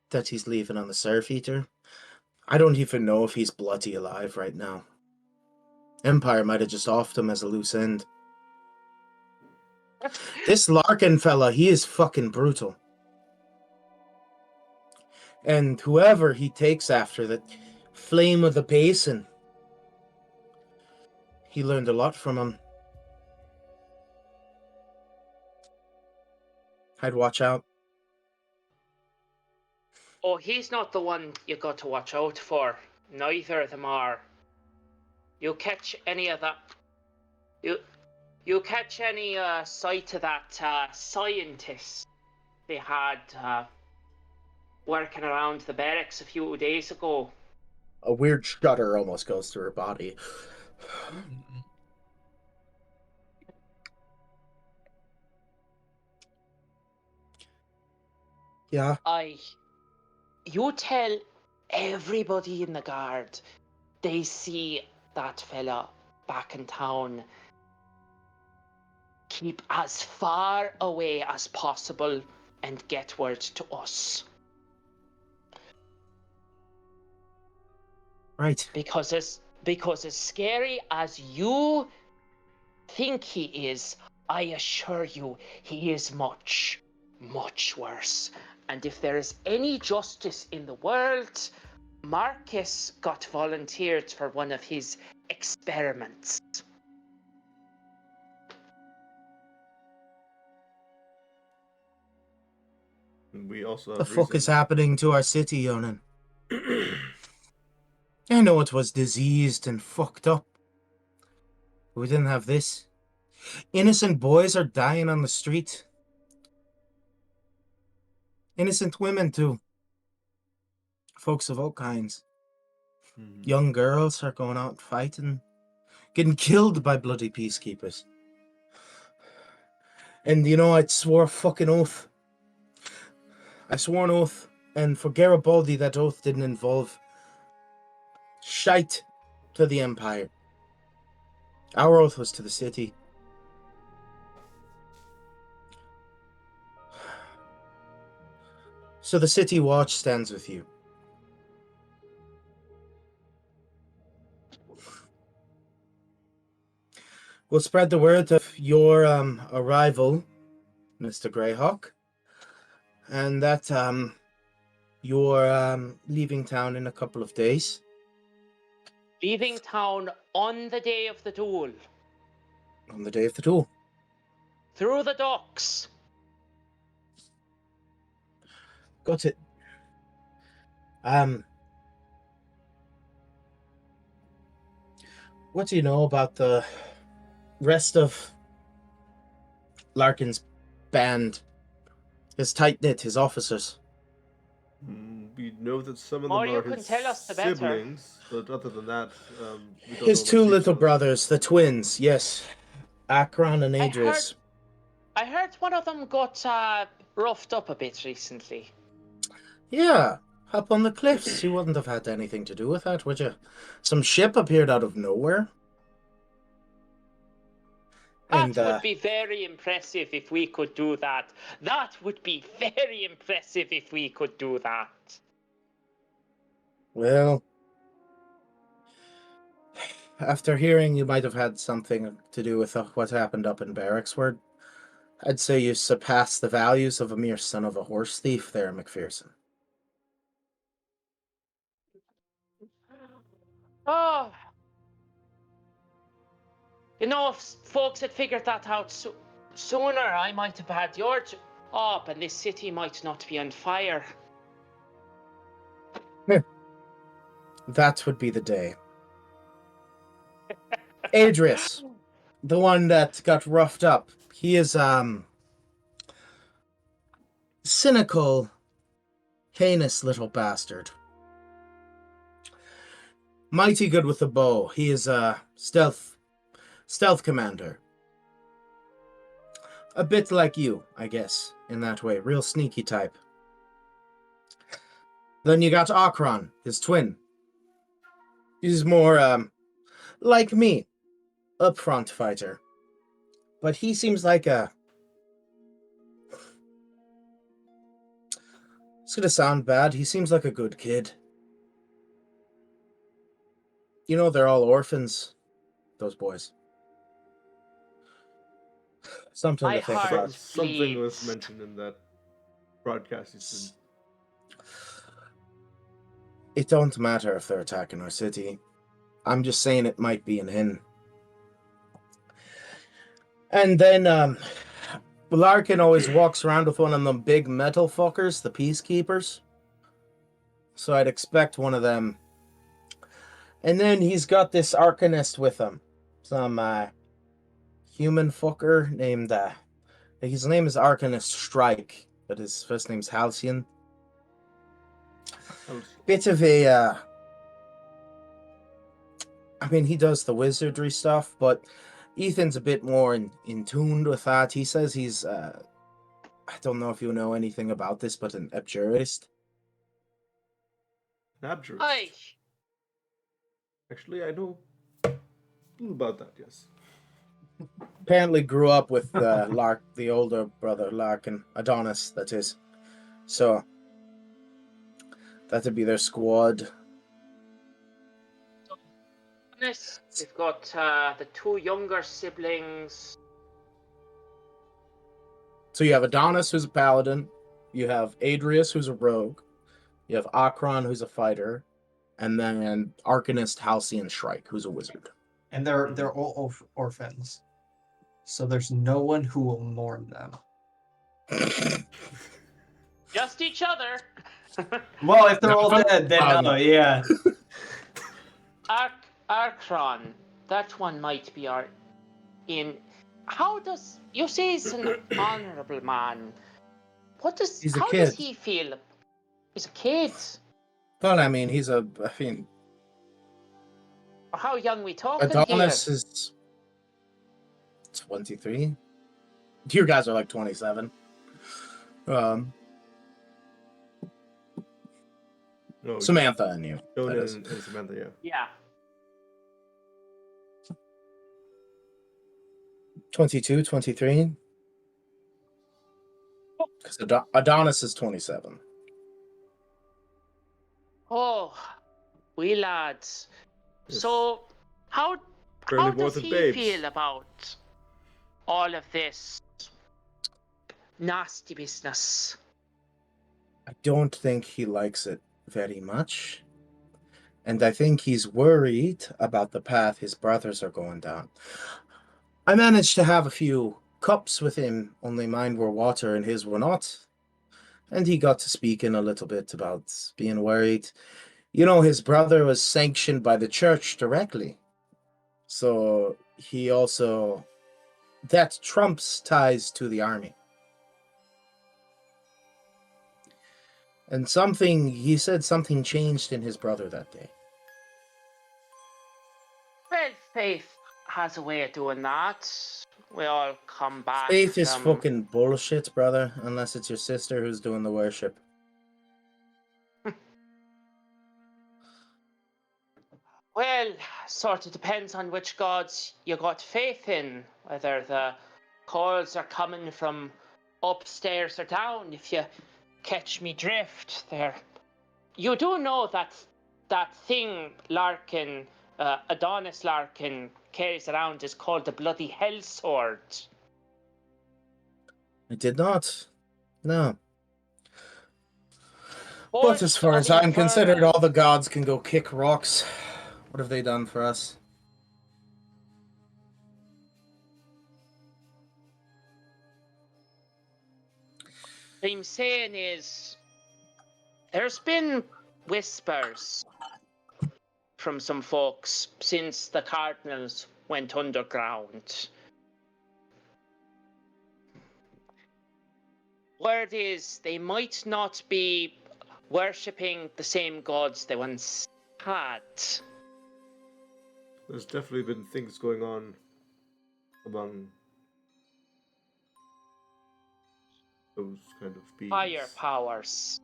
That he's leaving on the Surf Eater. I don't even know if he's bloody alive right now. Empire might have just offed him as a loose end. This Larkin fella, he is fucking brutal. And whoever he takes after, that Flame of the Basin, he learned a lot from him. I'd watch out. Oh, he's not the one you got to watch out for. Neither of them are. You catch any of that? You catch any sight of that scientist they had working around the barracks a few days ago? A weird shudder almost goes through her body. Yeah. You tell everybody in the guard they see that fella back in town. Keep as far away as possible and get word to us. Right. Because as scary as you think he is, I assure you he is much, much worse. And if there is any justice in the world, Marcus got volunteered for one of his experiments. And we also The have fuck is reason. happening to our city, Yonan? I know it was diseased and fucked up. But we didn't have this. Innocent boys are dying on the street. Innocent women, too. Folks of all kinds. Young girls are going out fighting, getting killed by bloody peacekeepers. And you know, I swore a fucking oath. I swore an oath, and for Garibaldi, that oath didn't involve shite to the Empire. Our oath was to the city. So the City Watch stands with you. We'll spread the word of your arrival, Mr. Greyhawk. and that you're leaving town in a couple of days. Leaving town on the day of the duel. On the day of the duel. Through the docks. Got it. What do you know about the rest of Larkin's band? His tight-knit, his officers. We know that some of More them you are can his tell us, the better. siblings, but other than that, we don't His know two much little details. brothers, the twins, yes. Akron and I Adrius. heard one of them got roughed up a bit recently. Yeah, up on the cliffs. You wouldn't have had anything to do with that, would you? Some ship appeared out of nowhere. That And, would be very impressive if we could do that. That would be very impressive if we could do that. well, after hearing you might have had something to do with what happened up in Barracksward, I'd say you surpass the values of a mere son of a horse thief there, McPherson. Oh. You know, if folks had figured that out sooner, I might have had your job and this city might not be on fire. That would be the day. Adrius, the one that got roughed up, he is, cynical, heinous little bastard. Mighty good with the bow. He is a stealth commander. A bit like you, I guess, in that way. Real sneaky type. Then you got Akron, his twin. He's more, like me, upfront fighter. But he seems like a... It's gonna sound bad. He seems like a good kid. You know, they're all orphans, those boys. Something to think heart about. Something was bleeds. mentioned in that broadcast. You said. It don't matter if they're attacking our city. I'm just saying it might be an inn. And then, Larkin always walks around with one of them big metal fuckers, the peacekeepers. So I'd expect one of them. And then he's got this arcanist with him. Some, human fucker named, his name is Arcanist Strike, but his first name's Halcyon. Bit of a, I mean, he does the wizardry stuff, but Ethan's a bit more in tune with that. He says he's, I don't know if you know anything about this, but an abjurist. An abjurist. Aye. Actually, I know a little about that, yes. Apparently grew up with the older brother, Larkin, Adonis, that is. So, that'd be their squad. We've got the two younger siblings. So you have Adonis, who's a paladin. You have Adrius, who's a rogue. You have Akron, who's a fighter. And then Arcanist Halcyon Shrike, who's a wizard. And they're all orphans. So there's no one who will mourn them. Just each other. Well, if they're all dead, then no, yeah. Arkron, that one might be how does you say he's an honorable man? He's a how kid. does he feel? He's a kid. Well, I mean, How young we talking Adonis here? is 23. You guys are like 27. No, Samantha and you. Jonah that is. and Samantha, yeah. Yeah. 22, 23. Because Adonis is 27. Oh, we lads. Yes. So, how Barely more does than he babes. feel about all of this nasty business? I don't think he likes it very much. And I think he's worried about the path his brothers are going down. I managed to have a few cups with him, only mine were water and his were not. And he got to speaking a little bit about being worried. You know, his brother was sanctioned by the church directly. So he also... That trumps ties to the army. And he said something changed in his brother that day. Well, faith has a way of doing that. We all come back Faith is from... fucking bullshit, brother, unless it's your sister who's doing the worship. Well, sort of depends on which gods you got faith in. Whether the calls are coming from upstairs or down, if you catch me drift there. You do know that thing Larkin, Adonis Larkin, carries around is called the Bloody Hell Sword. I did not. No. But Forged as far of as I'm considered, eternal- all the gods can go kick rocks. What have they done for us? What I'm saying is, there's been whispers from some folks since the Cardinals went underground. Word is they might not be worshipping the same gods they once had. There's definitely been things going on among those kind of beings. Higher powers.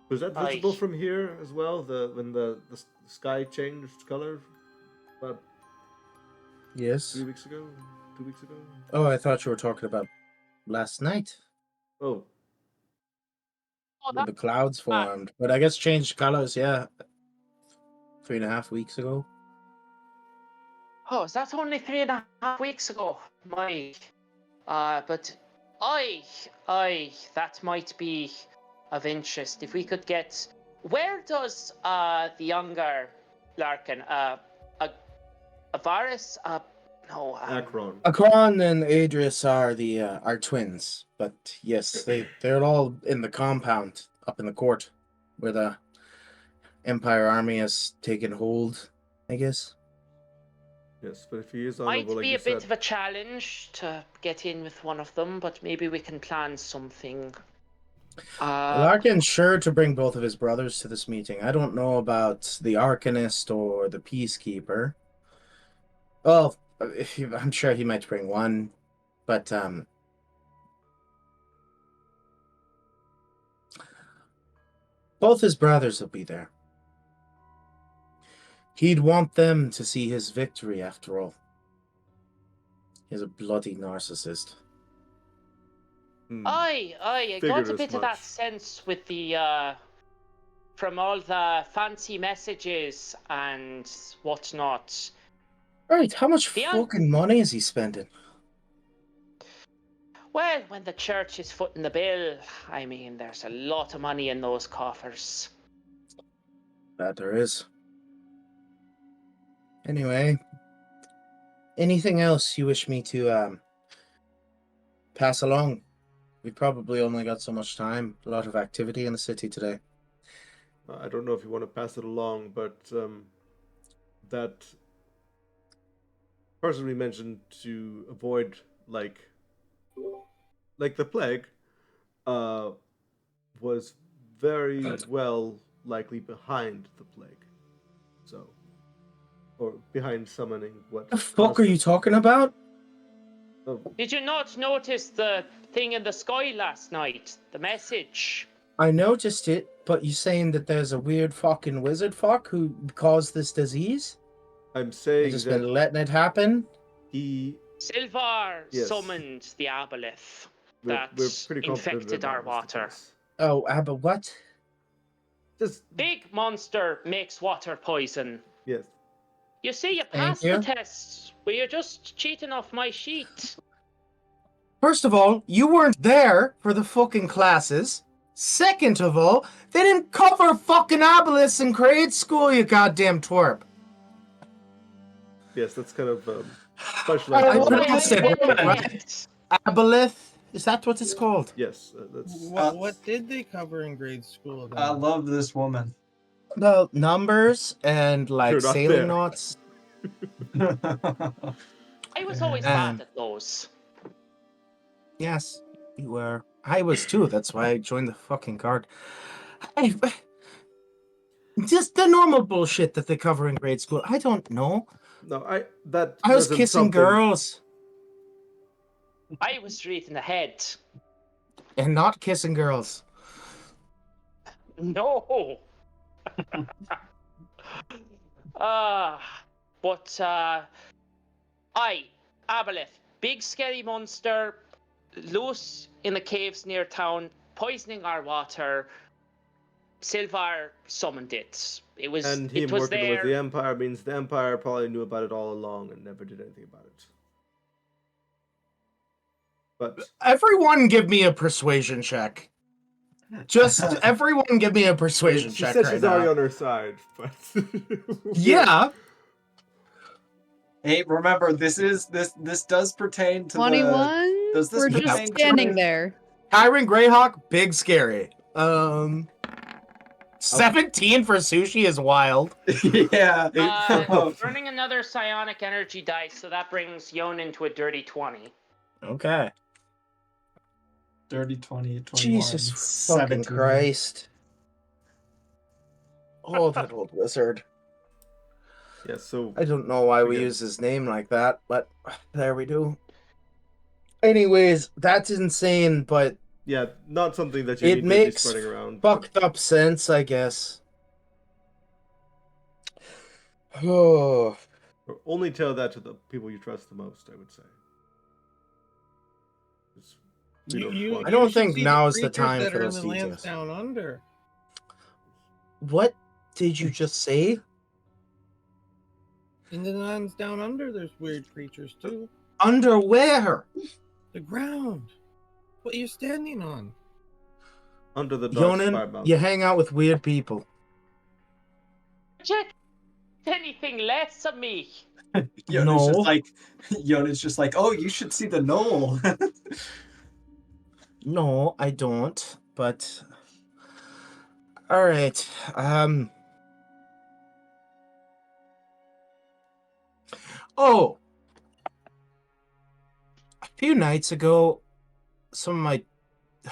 Was that Aye. visible from here as well? When the sky changed color about Yes. 3 weeks ago? 2 weeks ago? Oh, I thought you were talking about last night Oh, Oh, when the clouds formed. But I guess changed colors, yeah. 3.5 weeks ago. Oh, is that only 3.5 weeks ago? But that might be of interest. If we could get, where does the younger Larkin, Avaris, no, Akron. Akron and Adrius are twins, but yes, they're all in the compound up in the court where the Empire army has taken hold, I guess. Yes, but if he is might honorable, like be you a bit said, of a challenge to get in with one of them, but maybe we can plan something. Larkin's sure to bring both of his brothers to this meeting. I don't know about the Arcanist or the Peacekeeper. Well, I'm sure he might bring one, but both his brothers will be there. He'd want them to see his victory, after all. He's a bloody narcissist. I got Figured a as bit of that much. sense with the from all the fancy messages and whatnot. Right, how much The fucking money is he spending? Well, when the church is footing the bill, I mean, there's a lot of money in those coffers. That there is. Anyway, anything else you wish me to pass along? We've probably only got so much time. A lot of activity in the city today. I don't know if you want to pass it along, but that person we mentioned to avoid like the plague was very well likely behind the plague. So, or behind summoning what The fuck are you talking about? Oh, Did you not notice the thing in the sky last night? The message? I noticed it, but you saying that there's a weird fucking wizard fuck who caused this disease? I'm And saying just that been letting it happen? he Silvar Yes. summoned the aboleth we're that pretty confident infected that our was the water. case. Oh, but what? Just Big monster makes water poison. yes. You see, you Thank passed the you. test. Were you just cheating off my sheet? First of all, you weren't there for the fucking classes, Second of all, they didn't cover fucking obelisks in grade school, you goddamn twerp. Yes, that's kind of I specialized That's why knowledge. pronounced it I did right, right? it. Aboleth? Is that what it's called? Yes, that's What did they cover in grade school then? I love this woman. Well, numbers and like You're not sailing there. knots. I was always And bad at those. yes, you were. I was too. That's why I joined the fucking guard. I, just the normal bullshit that they cover in grade school. I don't know. no. That I was wasn't kissing something. girls I was straight in the head. and not kissing girls. No. But Aboleth, big scary monster, loose in the caves near town, poisoning our water. Silvar summoned it. It was And him it was working with there. the Empire means the Empire probably knew about it all along and never did anything about it. But Everyone give me a persuasion check. Just everyone give me a persuasion she check said right she's now. already on her side. But Yeah. Hey, remember this does pertain to 21? Does this We're pertain just to standing the- there. Kyron Greyhawk, big scary. 17 for sushi is wild. yeah. Burning another psionic energy dice, so that brings Yon into a dirty 20. Okay. Dirty 20, 21, Jesus fucking 17. Christ. Oh, that old wizard. yeah, so I don't know why we Again. use his name like that, but there we do. Anyways, that's insane, but yeah, not something that you it need to be makes spreading around. but- fucked up sense, I guess. Oh, Or only tell that to the people you trust the most, I would say. 'Cause we don't want- I don't you should think see now is the creatures time that for are those in the lands details. down under. What did you just say? In the lands down under, there's weird creatures too. Underwear. The ground. What are you standing on? under the dark spire Yonan, mountain. you hang out with weird people. Check anything less of me. Yona's No. just like, oh, you should see the knoll. No, I don't, but... Alright, Oh! A few nights ago,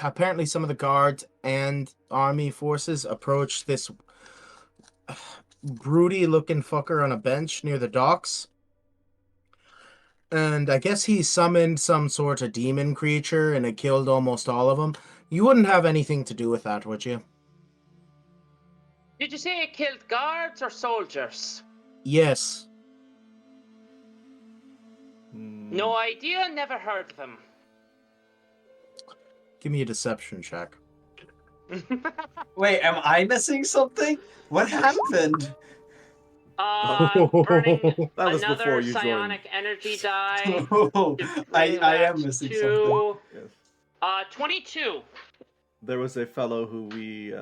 apparently some of the guards and army forces approached this broody-looking fucker on a bench near the docks. And I guess he summoned some sort of demon creature and it killed almost all of them. You wouldn't have anything to do with that, would you? Did you say it killed guards or soldiers? Yes. No idea, never heard of them. Give me a deception check. Wait, am I missing something? What happened? Burning That was another before you joined. psionic energy die. Oh, to I bring am that missing to, something. Yes. 22. There was a fellow who we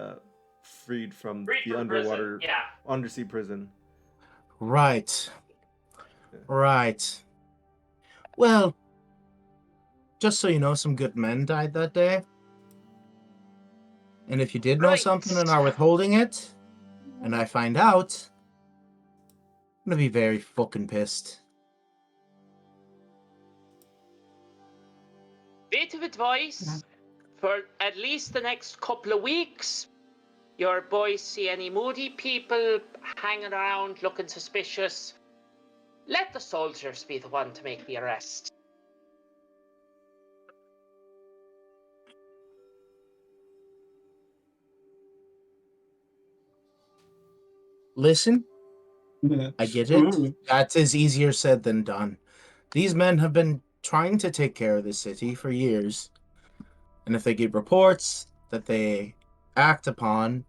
freed from Freed the from underwater, prison, yeah. undersea prison. Right. Right. Well, just so you know, some good men died that day. And if you did know Right. something and are withholding it, and I find out, I'm gonna be very fucking pissed. Bit of advice for at least the next couple of weeks. Your boys see any moody people hanging around looking suspicious. Let the soldiers be the one to make the arrest. Listen, I get it. Ooh. That is easier said than done. These men have been trying to take care of the city for years. And if they get reports that they act upon,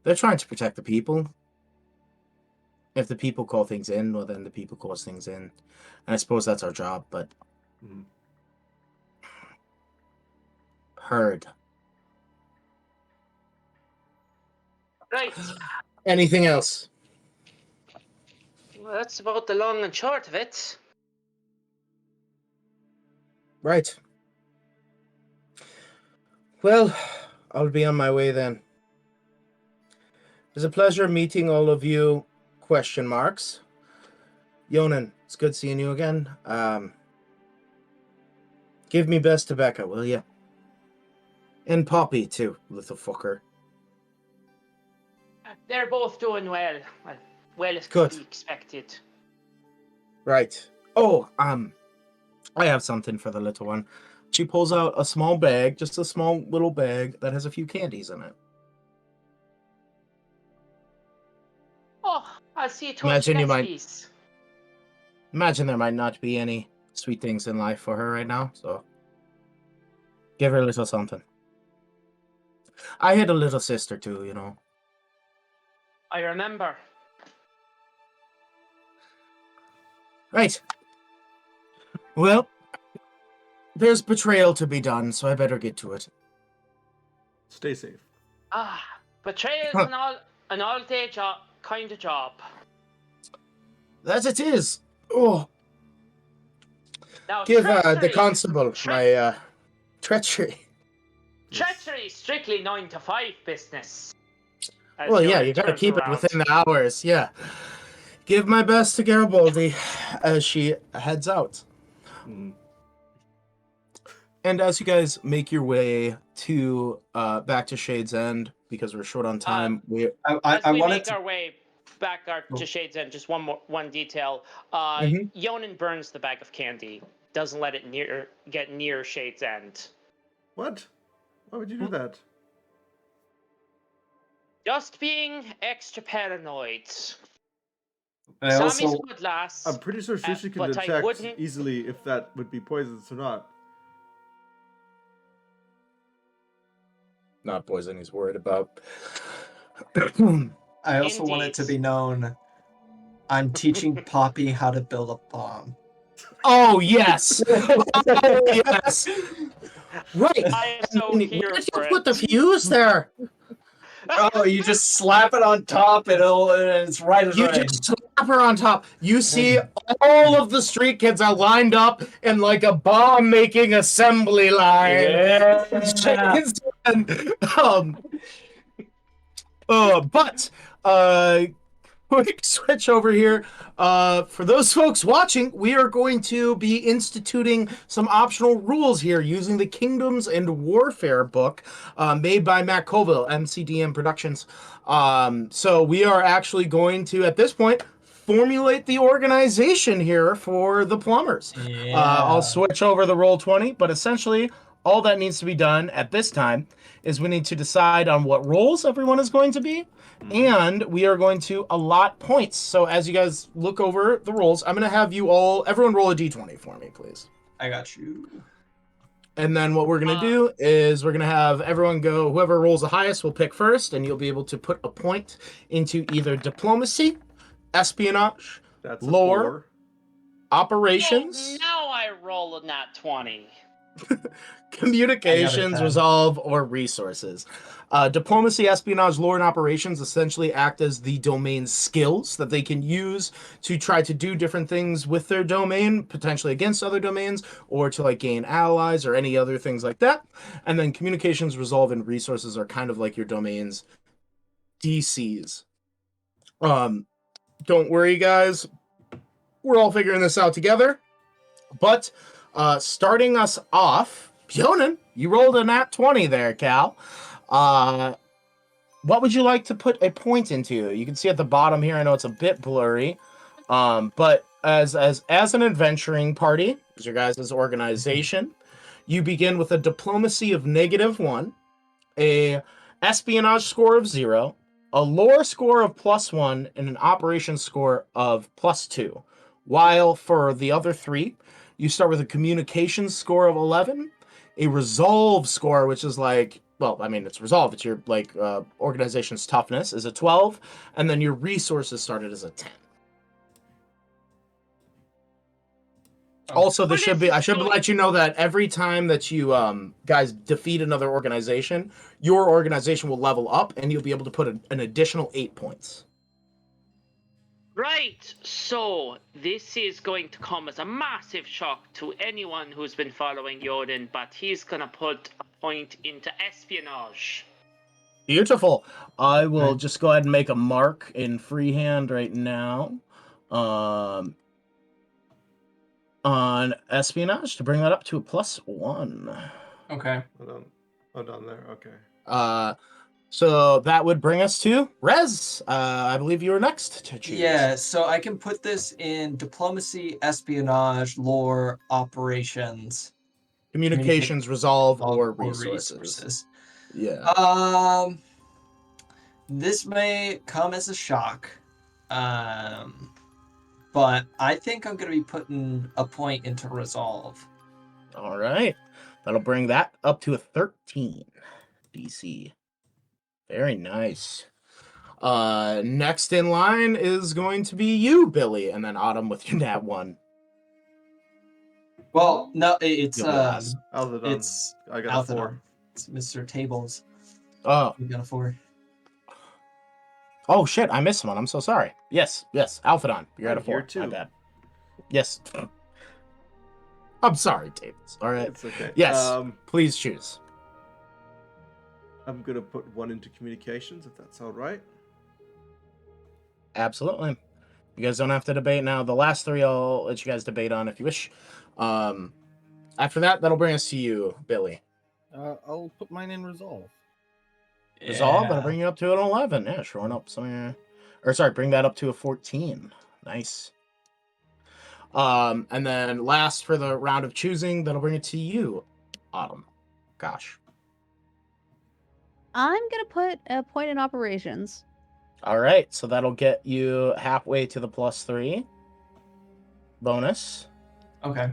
they're trying to protect the people. If the people call things in, well, then the people cause things in. And I suppose that's our job, but... Mhm. Heard. Right. Anything else? Well, that's about the long and short of it. Right. Well, I'll be on my way then. It's a pleasure meeting all of you. Question marks. Yonan, it's good seeing you again. Give me best to Becca, will you? And Poppy too, little fucker. They're both doing well. Well as Good. could be expected. Right. Oh, I have something for the little one. She pulls out a small bag, just a small little bag that has a few candies in it. Oh, I'll see you towards Imagine the you next might- piece. Imagine there might not be any sweet things in life for her right now, so give her a little something. I had a little sister too, you know. I remember. Right. Well, there's betrayal to be done, so I better get to it. Stay safe. Betrayal's an all-day job kind of job. As it is. Oh, Now, give the treachery- constable my treachery. Treachery, strictly 9 to 5 business. As Well, yeah, Yonan you gotta turns keep it around. within the hours, yeah. Give my best to Garibaldi as she heads out. Mm. And as you guys make your way to back to Shade's End, because we're short on time, As I we wanted make to. our way back to Shades End, just one detail. Mhm. Yonan burns the bag of candy. Doesn't let it get near Shades End. What? Why would you do that? Just being extra paranoid. I Sammy's also good lass. I'm pretty sure Sushi can but I detect wouldn't- easily if that would be poisonous or not. not poison he's worried about. I also want it to Indeed. be known I'm teaching Poppy how to build a bomb. Oh, yes! Oh, yes! Right! I am so Where here did for you it. put the fuse there? Oh, you just slap it on top and it's right as You rain. just slap her on top. You see all of the street kids are lined up in like a bomb-making assembly line. Yeah. um, but quick switch over here. For those folks watching, we are going to be instituting some optional rules here using the Kingdoms and Warfare book made by Matt Colville, MCDM Productions. So we are actually going to, at this point, formulate the organization here for the Plumbers. Yeah. I'll switch over the Roll20, but essentially all that needs to be done at this time is we need to decide on what roles everyone is going to be, and we are going to allot points. So as you guys look over the rolls, I'm going to have you all, everyone roll a d20 for me, please. I got you. And then what we're going to do is we're going to have everyone go, whoever rolls the highest will pick first, and you'll be able to put a point into either diplomacy, espionage, That's a lore, 4. operations, Now I roll a nat 20. communications, 10. resolve, or resources. Diplomacy, espionage, lore, and operations essentially act as the domain skills that they can use to try to do different things with their domain, potentially against other domains, or to like gain allies or any other things like that. And then communications, resolve, and resources are kind of like your domain's DCs. Don't worry, guys. We're all figuring this out together. But starting us off, Yonan, you rolled a nat 20 there, Cal. What would you like to put a point into? You can see at the bottom here, I know it's a bit blurry, but as an adventuring party, as your guys' organization, you begin with a diplomacy of -1, a espionage score of 0, a lore score of +1, and an operations score of +2. While for the other 3, you start with a communications score of 11, a resolve score, which is like, well, I mean, it's resolve. It's your like organization's toughness is a 12, and then your resources started as a 10. Also, there Well, should this be. I is should going- let you know that every time that you guys defeat another organization, your organization will level up, and you'll be able to put an additional 8 points. Right, so this is going to come as a massive shock to anyone who's been following Yoden, but he's gonna put a point into espionage. Beautiful. I will Okay. just go ahead and make a mark in freehand right now, on espionage to bring that up to a +1. Okay. Hold on there. Okay. So that would bring us to Rez. I believe you were next to choose. Yeah, so I can put this in diplomacy, espionage, lore, operations, Communications, resolve, or or resources. Yeah. This may come as a shock, but I think I'm going to be putting a point into resolve. All right. That'll bring that up to a 13 DC. Very nice. Next in line is going to be you, Billy, and then Autumn with your nat 1. Well, no, it's You'll be last. Althadon. it's I got a 4. Althadon. It's Mr. Tables. Oh, You got a 4. oh shit! I missed one. I'm so sorry. Yes, Alphadon. You're at a I'm 4. here too. My bad. Yes. I'm sorry, Tables. All right. It's okay. Yes. Please choose. I'm gonna put 1 into communications if that's all right. Absolutely. You guys don't have to debate now. The last 3 I'll let you guys debate on if you wish. After that, that'll bring us to you, Billy. I'll put mine in resolve. Resolve, that'll bring you up to an 11. Yeah, showing up somewhere. Or sorry, bring that up to a 14. Nice. And then last for the round of choosing, that'll bring it to you, Autumn. Gosh. I'm gonna put a point in operations. All right, so that'll get you halfway to the +3 bonus. Okay.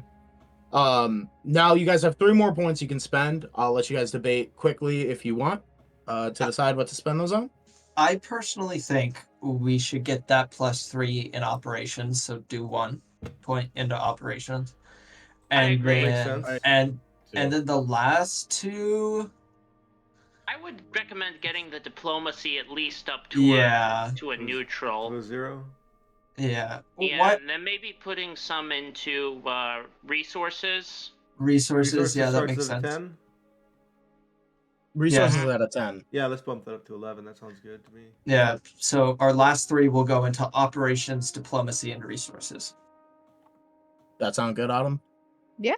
Now you guys have 3 more points you can spend. I'll let you guys debate quickly if you want to decide what to spend those on. I personally think we should get that +3 in operations, so do 1 point into operations. And agree. Makes then sense. and So, then the last 2, I would recommend getting the diplomacy at least up to yeah. a neutral. To a 0. Yeah. Yeah, What and then maybe putting some into resources. resources? Yeah, that starts makes at a sense. 10. Resources at a 10. Yeah, let's bump that up to 11. That sounds good to me. Yeah. So our last 3 will go into operations, diplomacy, and resources. That sound good, Autumn? Yeah.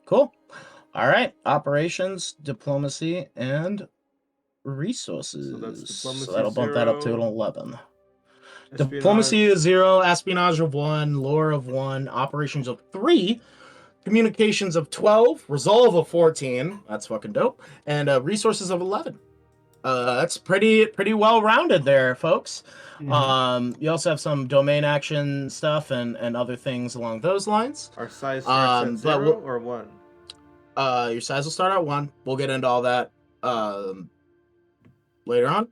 Cool. All right. Operations, diplomacy, and resources. So that's diplomacy that'll bump that up to an 0. 11. Espionage. Diplomacy is 0, espionage of 1, lore of 1, operations of 3, communications of 12, resolve of 14. That's fucking dope. And resources of 11. That's pretty well rounded there, folks. Mhm. You also have some domain action stuff and other things along those lines. Our size starts at 0 or 1. Your size will start at 1. We'll get into all that later on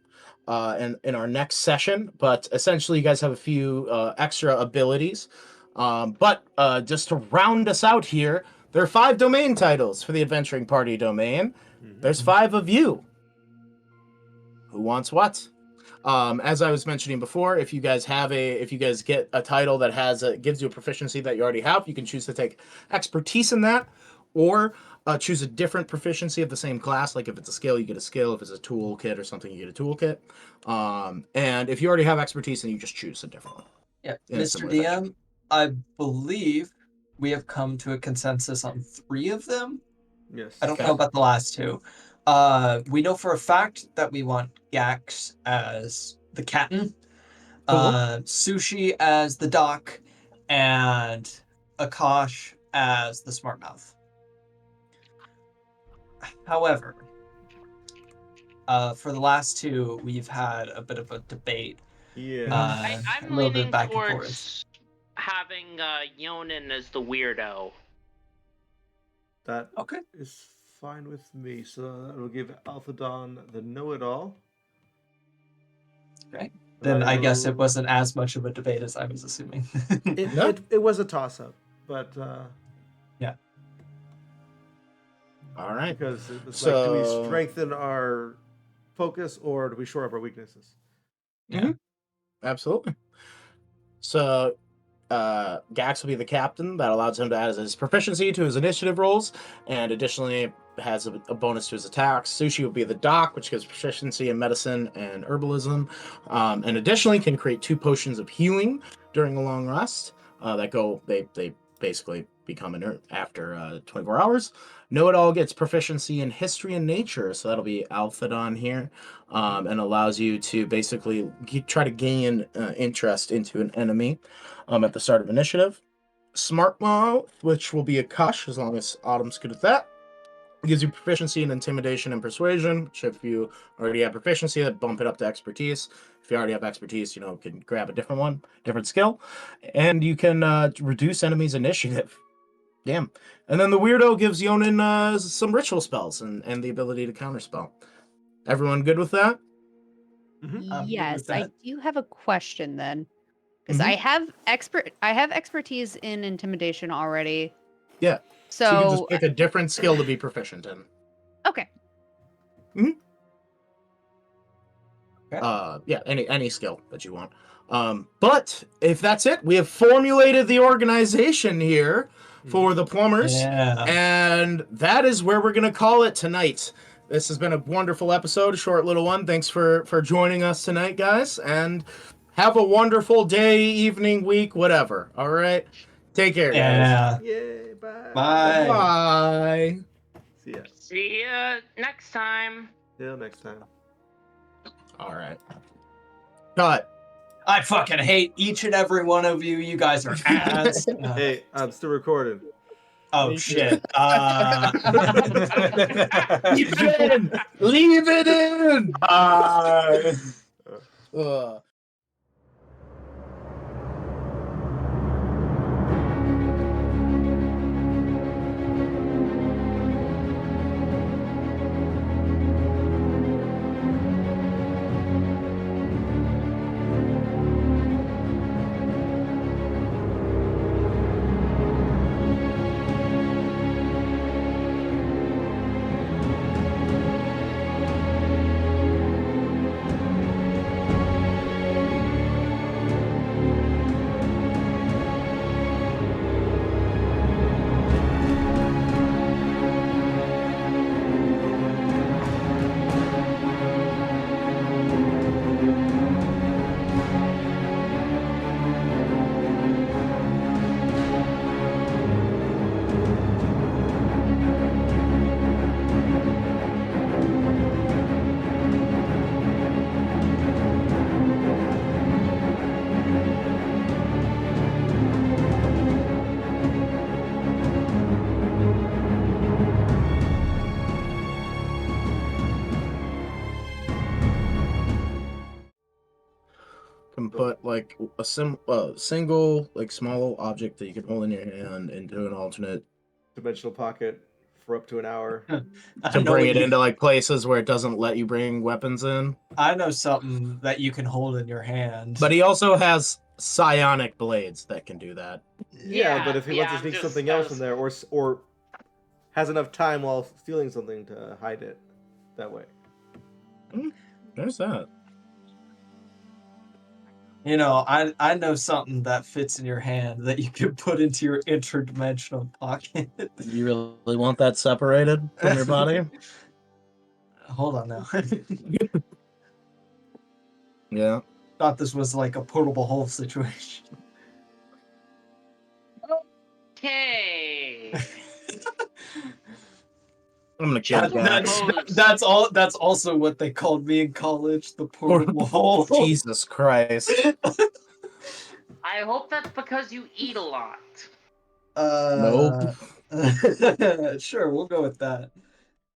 in our next session. But essentially, you guys have a few extra abilities. But just to round us out here, there are 5 domain titles for the Adventuring Party domain. There's 5 of you. Who wants what? As I was mentioning before, if you guys get a title that gives you a proficiency that you already have, you can choose to take expertise in that, or choose a different proficiency of the same class. Like if it's a skill, you get a skill. If it's a toolkit or something, you get a toolkit. And if you already have expertise, then you just choose a different one. Yeah, in a Mr. similar DM, fashion. I believe we have come to a consensus on 3 of them. Yes. I don't Okay. know about the last 2. We know for a fact that we want Gax as the captain, Cool. Sushi as the doc, and Akash as the smart mouth. However, for the last 2, we've had a bit of a debate. Yeah. I'm a little bit leaning back and forth. towards having Yonin as the weirdo. That Okay. is fine with me. So that will give Alphadon the know-it-all. Right. Then I guess it will- wasn't as much of a debate as I was assuming. It, No. it was a toss-up. but All right. because it's So, like, do we strengthen our focus or do we shore up our weaknesses? Absolutely. So, Gax will be the captain. That allows him to add his proficiency to his initiative rolls, and additionally has a bonus to his attacks. Sushi will be the doc, which gives proficiency in medicine and herbalism, and additionally can create 2 potions of healing during a long rest. They basically become inert after 24 hours. Know-it-all gets proficiency in history and nature, so that'll be Alphadon here, and allows you to basically try to gain interest into an enemy at the start of initiative. Smart Mouth, which will be Akash, as long as Autumn's good at that. It gives you proficiency in intimidation and persuasion, which if you already have proficiency, that bump it up to expertise. If you already have expertise, you can grab a different one, different skill. And you can reduce enemies' initiative. Damn. And then the Weirdo gives Yonin some ritual spells and the ability to counterspell. Everyone good with that? I'm good Yes, with I that. do have a question then. Because Mhm. I have expertise in intimidation already. Yeah. So you can just So pick a different skill to be proficient in. okay. Yeah, any skill that you want. But if that's it, we have formulated the organization here for the Plumbers, Yeah. and that is where we're gonna call it tonight. This has been a wonderful episode, a short little one. Thanks for joining us tonight, guys, and have a wonderful day, evening, week, whatever. All right, take care, guys. Yeah. Yay! Bye. Bye. Bye. See ya. See ya next time. Till next time. All right. Cut. I fucking hate each and every one of you. You guys are ass. Hey, I'm still recording. Oh shit. Leave it in. Leave it in. Bye. Ugh. Can put like a single like small object that you can hold in your hand into an alternate Dimensional pocket for up to an hour. to bring it into like places where it doesn't let you bring weapons in. I know something that you can hold in your hand. But he also has psionic blades that can do that. Yeah, but if he wants to I'm sneak just- something I else was- in there, or has enough time while stealing something to hide it that way. There's that. You know, I know something that fits in your hand that you can put into your interdimensional pocket. You really want that separated from your body? Hold on now. Yeah. Thought this was like a portable hole situation. Okay. I'm gonna kill Gax. That's also what they called me in college, the portable hole. Jesus Christ. I hope that's because you eat a lot. Nope. Sure, we'll go with that.